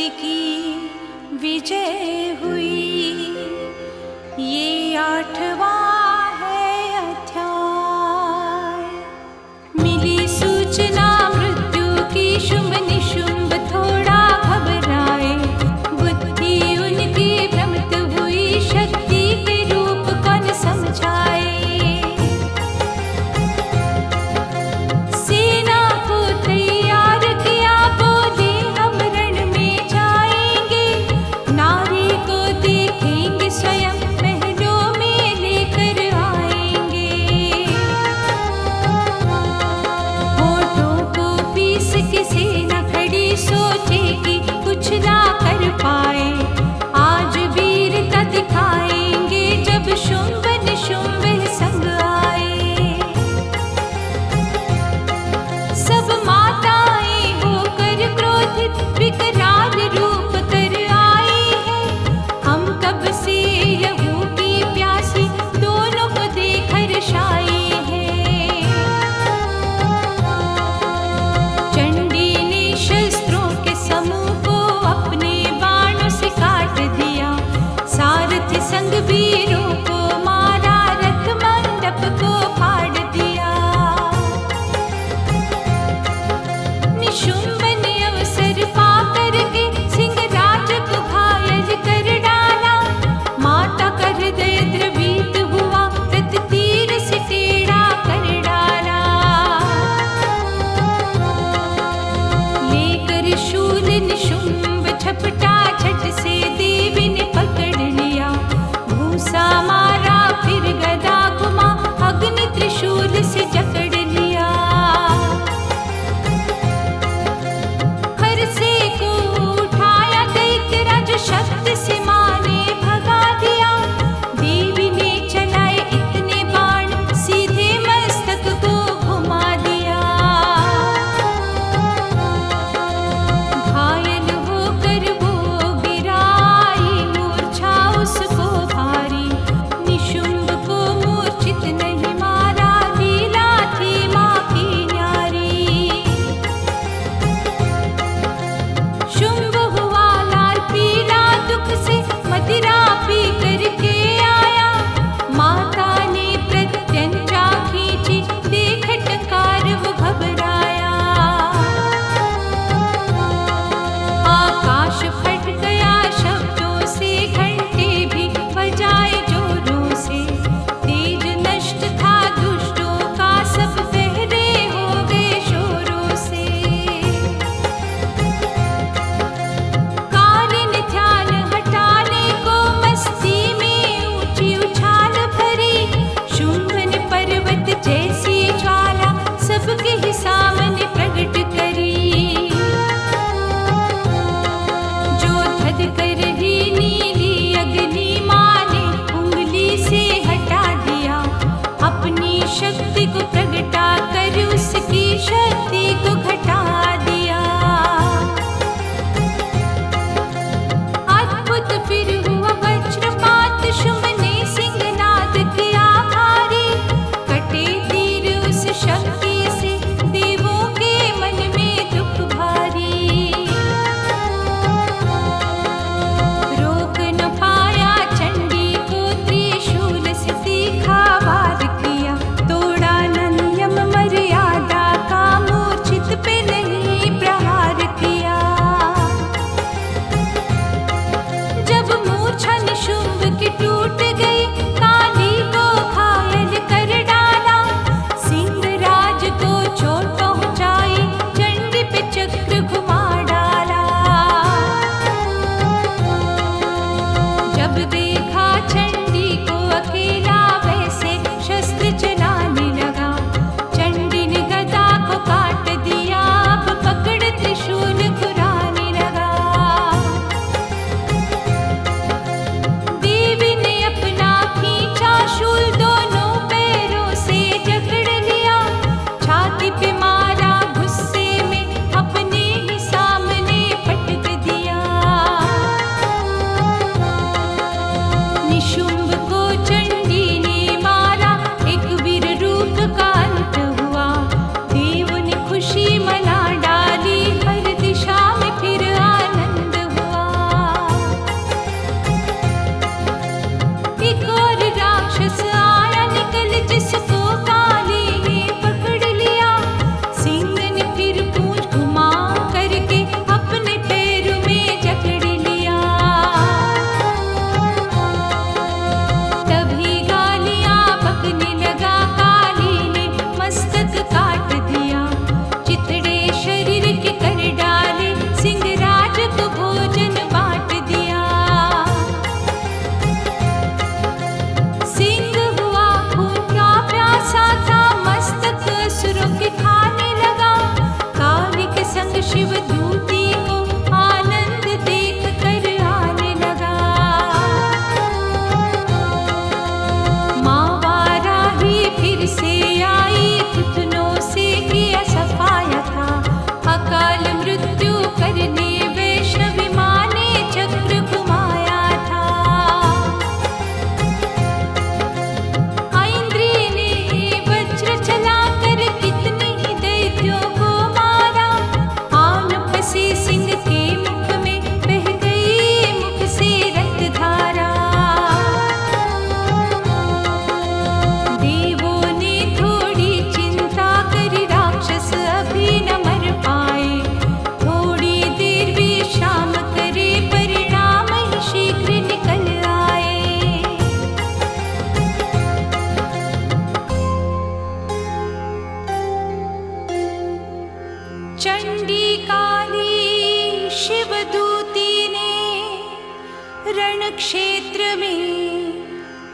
की विजय हुई। ये 8वां है अध्याय। मिली सूचना मृत्यु की, शुंभ निशुंभ थोड़ा घबराए। बुद्धि उनकी भ्रमित हुई, शक्ति के रूप कौन समझाए। सेना को तैयार किया, बोले हम रण में जाएंगे। नारी को देखेंगे स्वयं, महलों में लेकर आएंगे। होठों को पीस के सेना खड़ी, सोचे कि कुछ ना कर पाए। आज वीरता दिखाएंगे, जब शुंभ निशुंभ संग आए। सब माताएं होकर क्रोधित, विकराल रूप कर आई है। हम कब से लहू की प्यासी, दोनों को देख हर्षाई है। चंडी ने शस्त्रों के समूह को अपने बाणों से काट दिया। सारथी संग वीरों को मारा, रथ मंडप को फाड़ दिया। निशुंभ ने अवसर पाकर के सिंहराज को घायल कर डाला। माता का हृदय द्रवित हुआ, रथ तीर से टेढ़ा कर डाला। लेकर शूल निशुंभ झपटा, झट से देवी ने पकड़ लिया। भूसा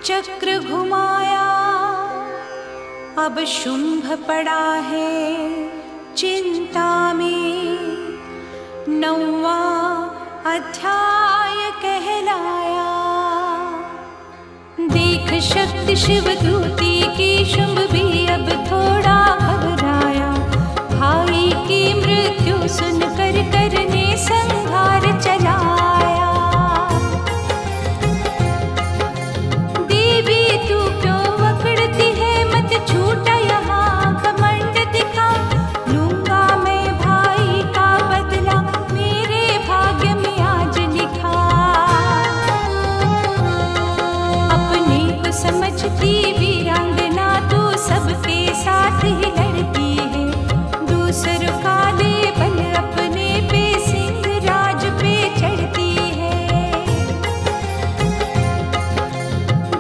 चक्र घुमाया, अब शुंभ पड़ा है चिंता में। 9वां अध्याय कहलाया। देख शक्ति शिवदूती की, शुंभ भी अब थोड़ा घबराया। भाई की मृत्यु सुनकर करने संहार चलाया। देवी तू क्यों अकड़ती है, मत छूटा यहाँ घमंड दिखा। लूंगा मैं भाई का बदला, मेरे भाग्य में आज लिखा। अपने को समझती वीरांगना, तू सबके साथ ही लड़ती है। दूसरों का लेबल अपने पे, सिंह राज पे चढ़ती है।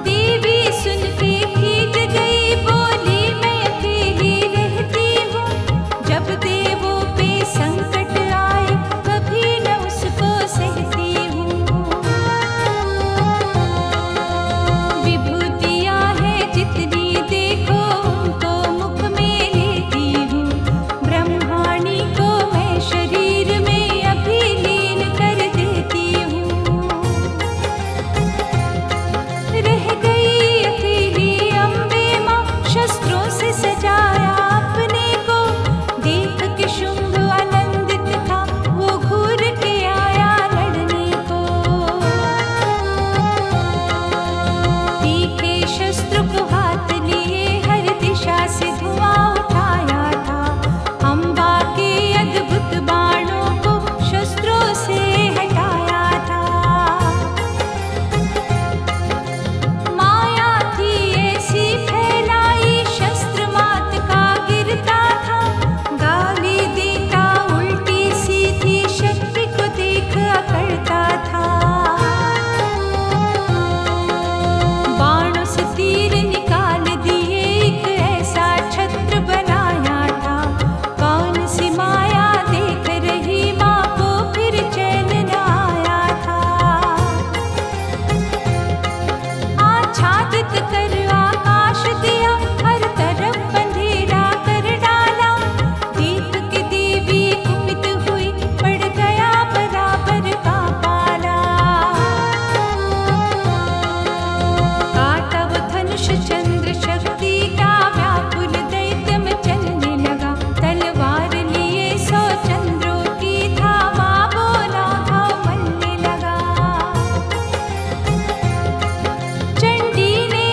देवी सुन के खींच गई, बोली मैं अकेली रहती हूँ। जब देवों पे संकट आए, कभी न उसको सहती हूँ। विभूतियाँ हैं जितनी देखो, उनको मुख में लेती हूँ। ब्रह्माणी को मैं शरीर में अभी लीन कर देती हूँ। रह गई अकेली अम्बे माँ, शस्त्रों से सजाया अपने को। देख के शुंभ आनंदित था, वो घूर के आया लड़ने को। तीखे शस्त्र को हाथ लिए, हर दिशा से धुआं उठाया था। अम्बा के अद्भुत बाणों को शस्त्रों से हटाया था। माया थी ऐसी फैलाई, शस्त्र मात का गिरता था। गाली देता उल्टी सीधी, शक्ति को देख अकड़ता था। बाणों से तीर निकाल दिए, एक ऐसा छत्र बनाया था। कौन सी माया देख रही माँ को, फिर चैन न आया था। आच्छादित कर आकाश दिया, हर तरफ अंधेरा कर डाला। देख के देवी कुपित हुई, पड़ गया बराबर का पाला। काटा वो धनुष चंद्र शक्ति का, व्याकुल दैत्य में चलने लगा। तलवार लिए 100 चंद्रों की, धावा बोला घाव मलने लगा। चंडी ने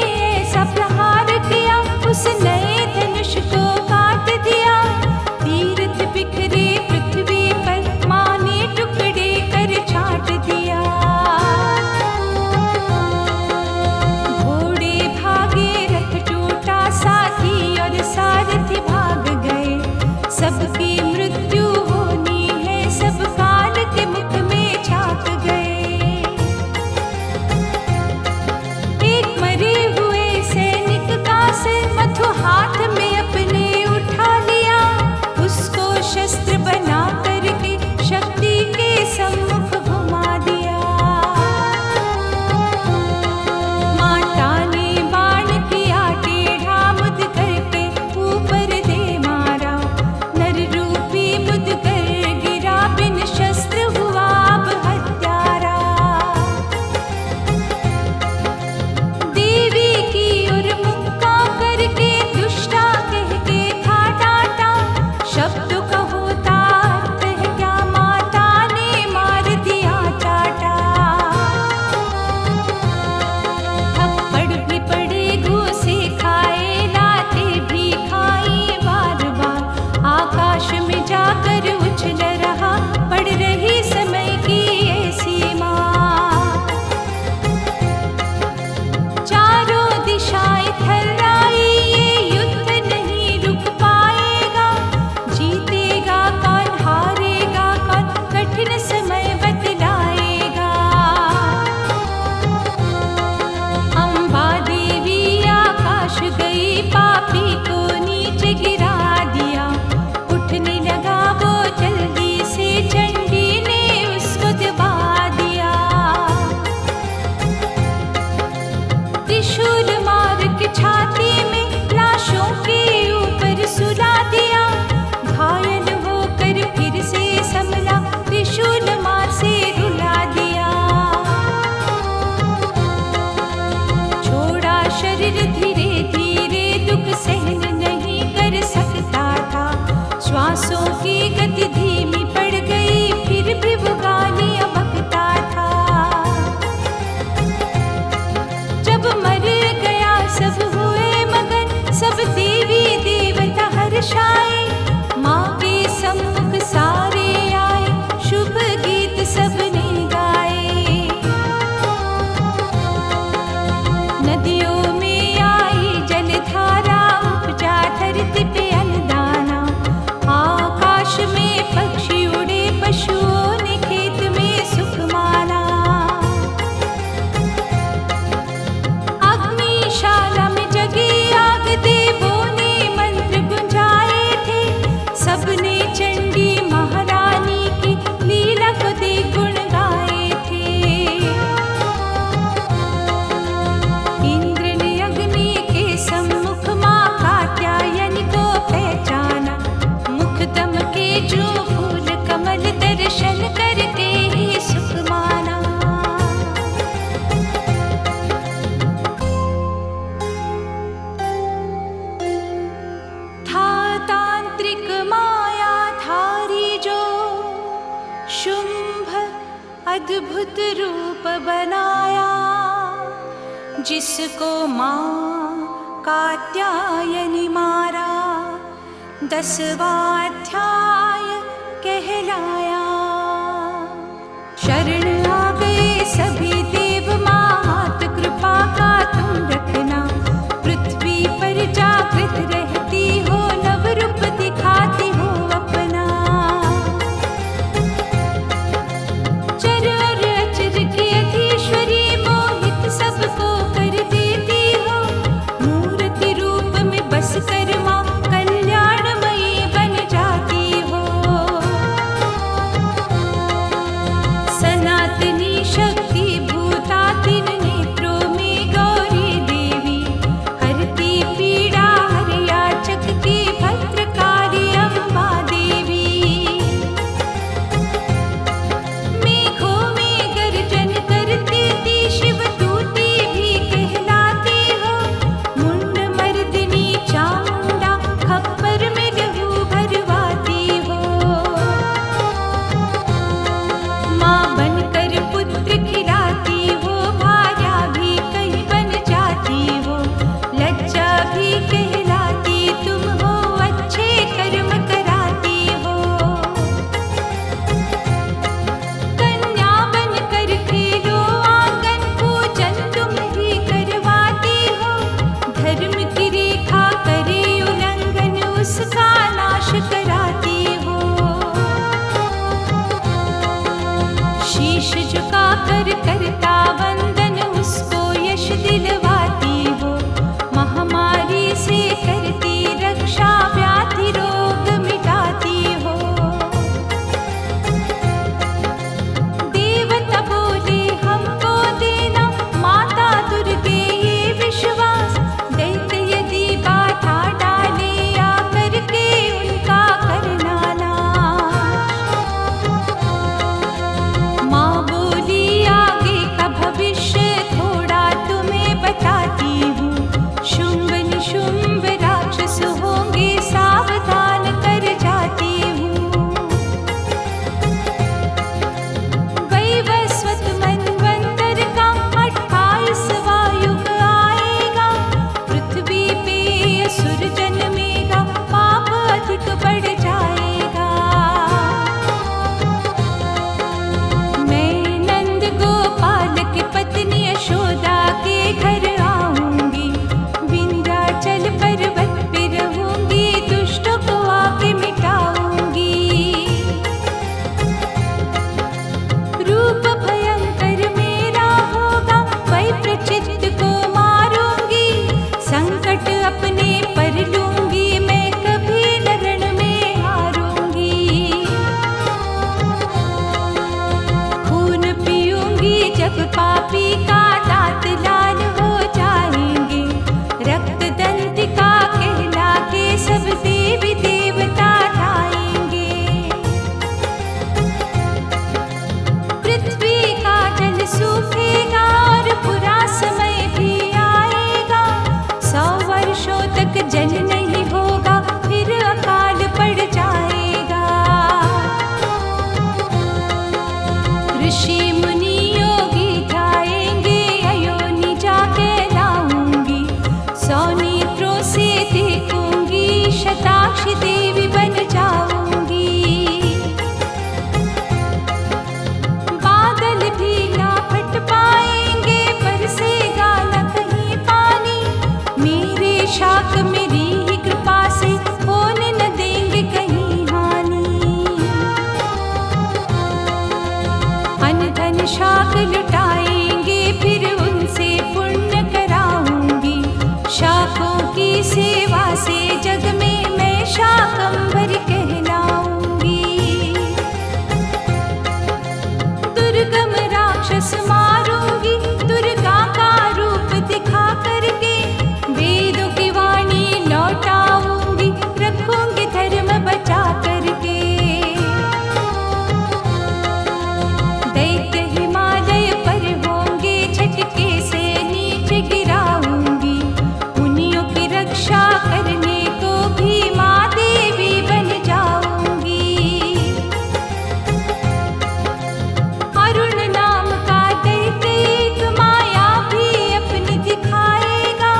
के छाती में लाशों के ऊपर सुला दिया। घायल होकर फिर से संभला, त्रिशूल मार से रुला दिया। छोड़ा शरीर धीरे धीरे, दुख सहन नहीं कर सकता था। श्वासों की गति धीमी पड़ गई, फिर भी वो गालियां बकता था। जब मर गया सब हुए मगन, सब देवी देवता हर्षाए। माँ के सम्मुख सारे आए, शुभ गीत सबने गाए। नदियों में आई जलधारा, उपजा धरती पे अन्नदाना। आकाश में पक्षी उड़े, पशुओं ने खेत में सुख माना। अग्निशाला में जगी आग, देवों ने मंत्र गुंजाए थे। सबने चंडी महारानी की लीला को देख गुण गाए थे। इंद्र ने अग्नि के सम्मुख माँ कात्यायनी को पहचाना। मुखदम के जो फूल कमल, दर्शन करके ही सुख माना। था तांत्रिक माया धारी जो, शुंभ अद्भुत रूप बनाया। जिसको माँ कात्यायनी मारा, 10वां अध्याय कहलाया। शरण आ गए सभी देव, मात कृपा का तुम रखना। पृथ्वी पर जागृत रहती हो, नव रूप दिखाती हो अपना। चर और अचर की अधीश्वरी, मोहित सबको कर देती हो। मूर्ति रूप में बस कर माँ कल्याणमयी बन जाती हो। सनातनी शक्ति शाक मेरी ही कृपा से होने न देंगे कहीं हानि। अन्न धन शाक लुटाएंगे फिर उनसे पुण्य कराऊंगी। शाकों की सेवा से जग में मैं शाकंभरी कहलाऊंगी। दुर्गम राक्षस मारूंगी दुर्गा का रूप दिखा करके। वेदों की वाणी लौटाऊंगी रखूंगी धर्म बचा करके। दैत्य हिमालय पर होंगे झटके से नीचे गिराऊंगी। मुनियों की रक्षा करने को भी माँ देवी बन जाऊंगी। अरुण नाम का दैत्य एक माया भी अपनी दिखाएगा।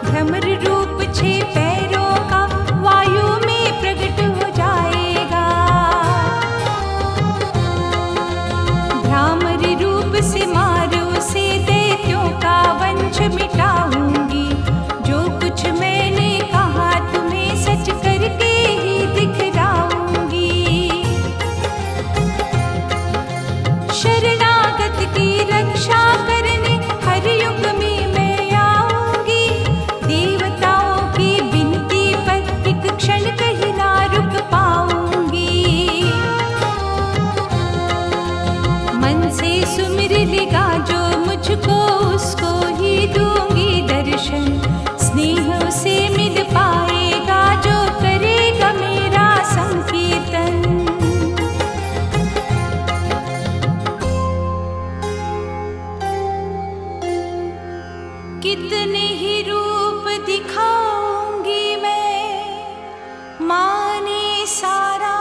भ्रमर रूप 6 पैरों का वायु में प्रकट हो जाएगा। भ्रामर रूप से मारो से दैत्यों का वंश मिटाऊंगी। जो कुछ मैंने कहा तुम्हें सच करके ही दिखलाऊंगी। शरणागत की रक्षा करने हर युग में मैं आऊंगी। देवताओं की विनती पर एक क्षण कहीं ना रुक पाऊंगी। मन से सुमिर लेगा जो मुझको उसको ही दूंगी दर्शन। स्नेह से मिल पाएगा जो करेगा मेरा संकीर्तन। कितने ही रूप दिखाऊंगी मैं, माँ ने सारा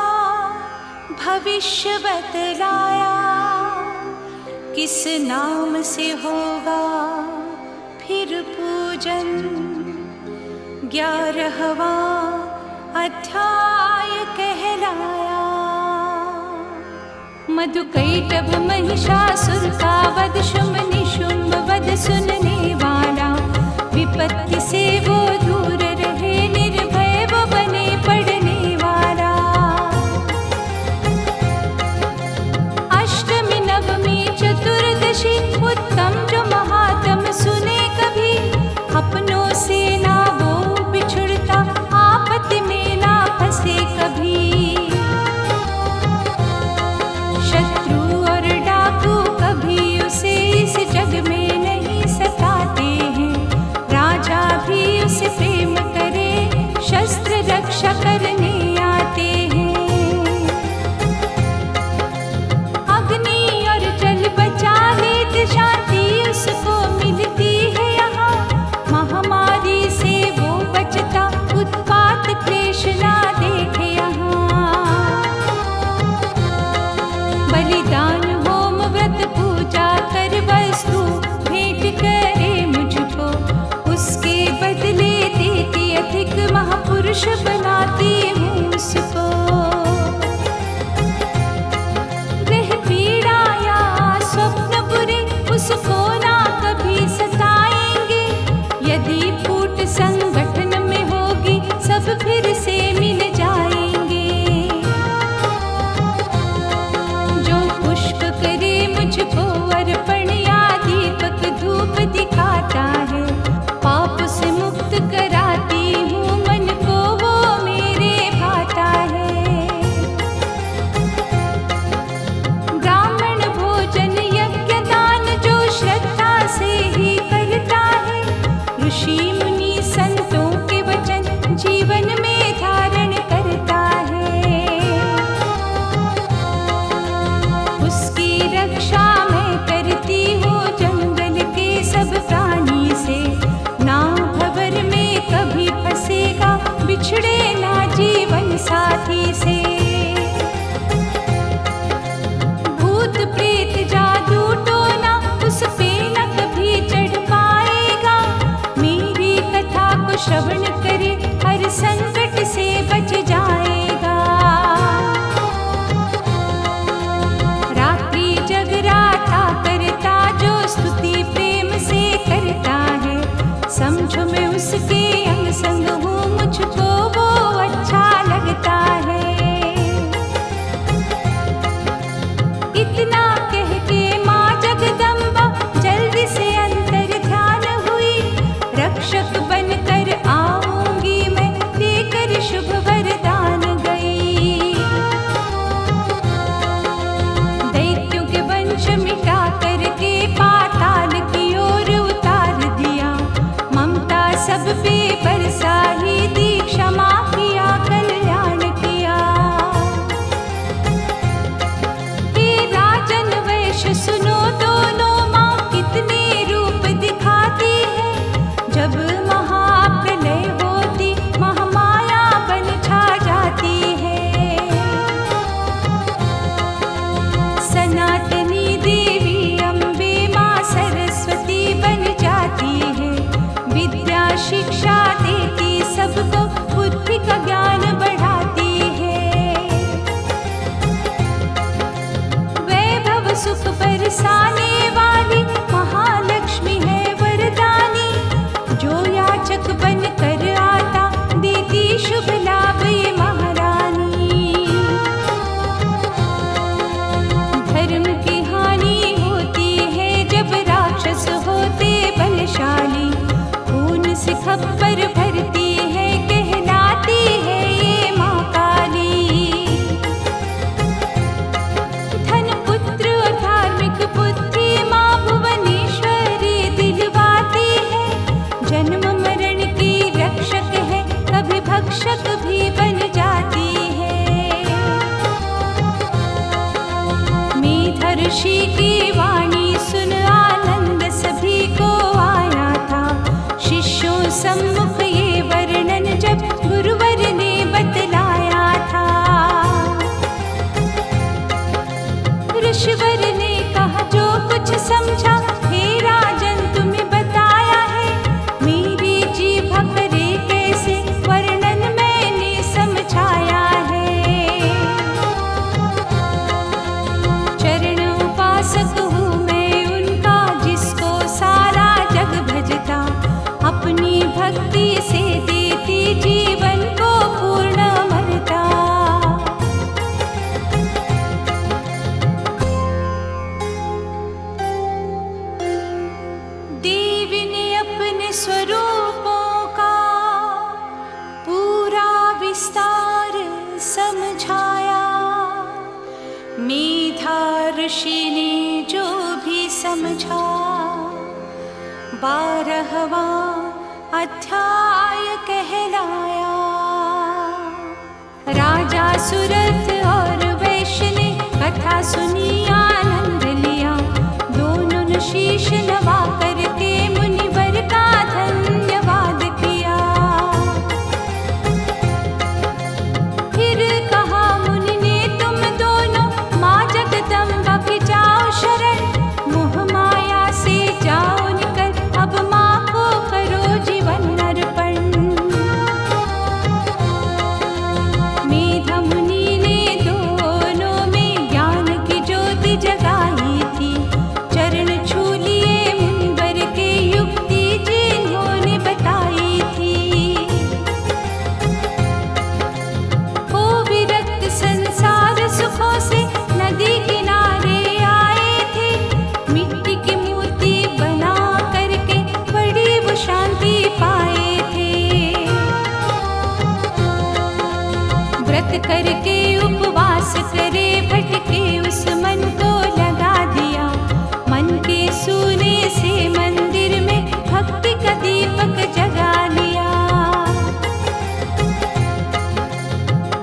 भविष्य बतलाया। किस नाम से होगा फिर पूजन, 11वां अध्याय कहलाया। मधुकैटभ महिषासुर का वध, शुंभ निशुंभ वध सुनने वाला। विपत्ति से वो दूर रहे, निर्भय वो बने पढ़ने वाला। अष्टमी नवमी चतुर्दशी उत्तम जो महात्म सुने कभी। अपनों से ना वो बिछुड़ता, आपत्ति में ना फंसे कभी। शत्रु और डाकू कभी उसे इस जग में नहीं सताते हैं। राजा भी उसे प्रेम करे, शस्त्र रक्षा करने आते हैं। अग्नि और जल बचा लेते शांति उसको मिलती है यहाँ। महामारी से वो बचता, उत्पात क्लेश ना देखे यहाँ। बलिदान होम व्रत पूजा कर वस्तु भेंट करे मुझको। उसके बदले देती अधिक, महापुरुष बनाती हूँ उसको। ग्रह पीड़ा या स्वप्न बुरे उसको ना कभी सताएंगे। यदि फूट संगठन में होगी सब फिर से मिल जाएंगे। जो पुष्प करे मुझको अर्पण या दीपक धूप दिखाता है। पाप से मुक्त कराती हूँ मन को, वो मेरे भाता है। ब्राह्मण भोजन यज्ञ दान जो श्रद्धा से ही करता है। ऋषि मुनि संतों के वचन जीवन में धारण करता है। उसकी रक्षा मैं करती हूँ जंगल के सब प्राणी से। ना भंवर में कभी फंसेगा, बिछड़े ना जीवन साथी से। भूत प्रेत जादू टोना उस पे न कभी चढ़ पाएगा। मेरी कथा को श्रवण करे हर संकट से बच जाएगा। रात्रि जगराता करता जो स्तुति प्रेम से करता है। समझो मैं उसके अंग रक्षक बनकर आऊंगी मैं, देकर शुभ वरदान गई। दैत्यों के वंश मिटा करके पाताल की ओर उतार दिया, ममता सब पे बरसा ही दी, क्षमा किया कल्याण किया। हे राजन वैश सुनो दोनों, माँ कितने रूप दिखाती है, जब महाप्रलय होती महामाया बन छा जाती है। सनातनी देवी अम्बे माँ सरस्वती बन जाती है, विद्या शिक्षा देती सबको, बुद्धि का ज्ञान बढ़ाती है। वैभव सुख बरसाने वाली महालक्ष्मी है वरदानी, जो याचक बन कर आता देती शुभ लाभ ये महारानी। धर्म की हानि होती है जब राक्षस होते बलशाली, खून से खप्पर भरती है, कहलाती है ये माँ काली। धन पुत्र और धार्मिक बुद्धि माँ भुवनेश्वरी दिलवाती है, जन्म मरण की रक्षक है, कभी भक्षक भी बन जाती है। मेधर्षि की वाणी सुन आनंद सभी को आया था, शिष्यों सम्मुख ये वर्णन जब गुरुवर ने बतलाया था। ऋषिवर ने कहा जो कुछ समझा, हे राजन तुम्हें बताया है, मेरी जीभा करे कैसे वर्णन मैंने समझाया है। चरण उपासक हूँ मैं उनका, जिसको सारा जग भजता, अपनी भक्ति से देती जीवन को पूर्ण अमरता। देवी ने अपने स्वरूपों का पूरा विस्तार समझाया, मेधा ऋषि ने जो भी समझा, 12वां अध्याय कहलाया। राजा सुरथ और वैश्य ने कथा सुनी आनंद लिया, दोनों ने शीश नवा करके मुनिवर का धन्यवाद किया। फिर कहा मुनि ने तुम दोनों, माँ जगदम्बा की जाओ शरण, मोह माया से जाओ निकल, अब माँ को करो जीवन अर्पण। मेधा मुनि ने दोनों में ज्ञान की ज्योति जगाई थी, चरण छू लिए मुनिवर के, युक्ति जिन्होंने बताई थी। हो विरक्त संसार सुखों से नदी किनारे आए थे, मिट्टी की मूर्ति बना करके बड़ी वो शांति पाए थे। व्रत करके उपवास करे भटके उस मन को लगा दिया, मन के सूने से मंदिर में भक्ति का दीपक जगा लिया।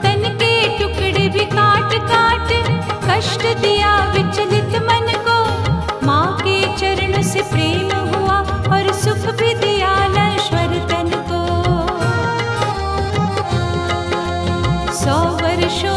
तन के टुकड़े भी काट काट कष्ट दिया विचलित मन को, माँ के चरण से प्रेम हुआ और सुख भी दिया नश्वर तन को। 100 वर्षों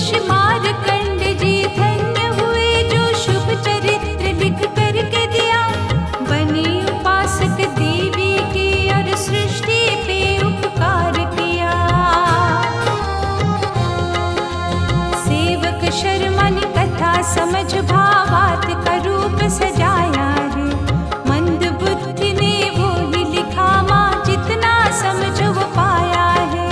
ऋषि मार्कंड जी धन्य हुए जो शुभ चरित्र लिख करके दिया। बने उपासक देवी के और सृष्टि पे उपकार किया। सेवक शर्मा ने कथा समझ भावार्थ का रूप सजाया रे। मंद बुद्धि ने वो ही लिखा माँ जितना समझ वो पाया है।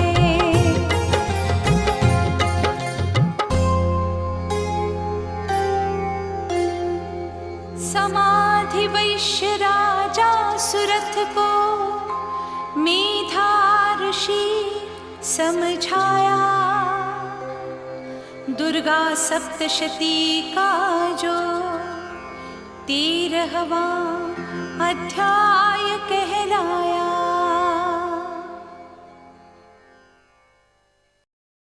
समाधि वैश्य राजा सुरथ को मेधा ऋषि समझाया। दुर्गा सप्तशती का जो 13वां अध्याय कहलाया।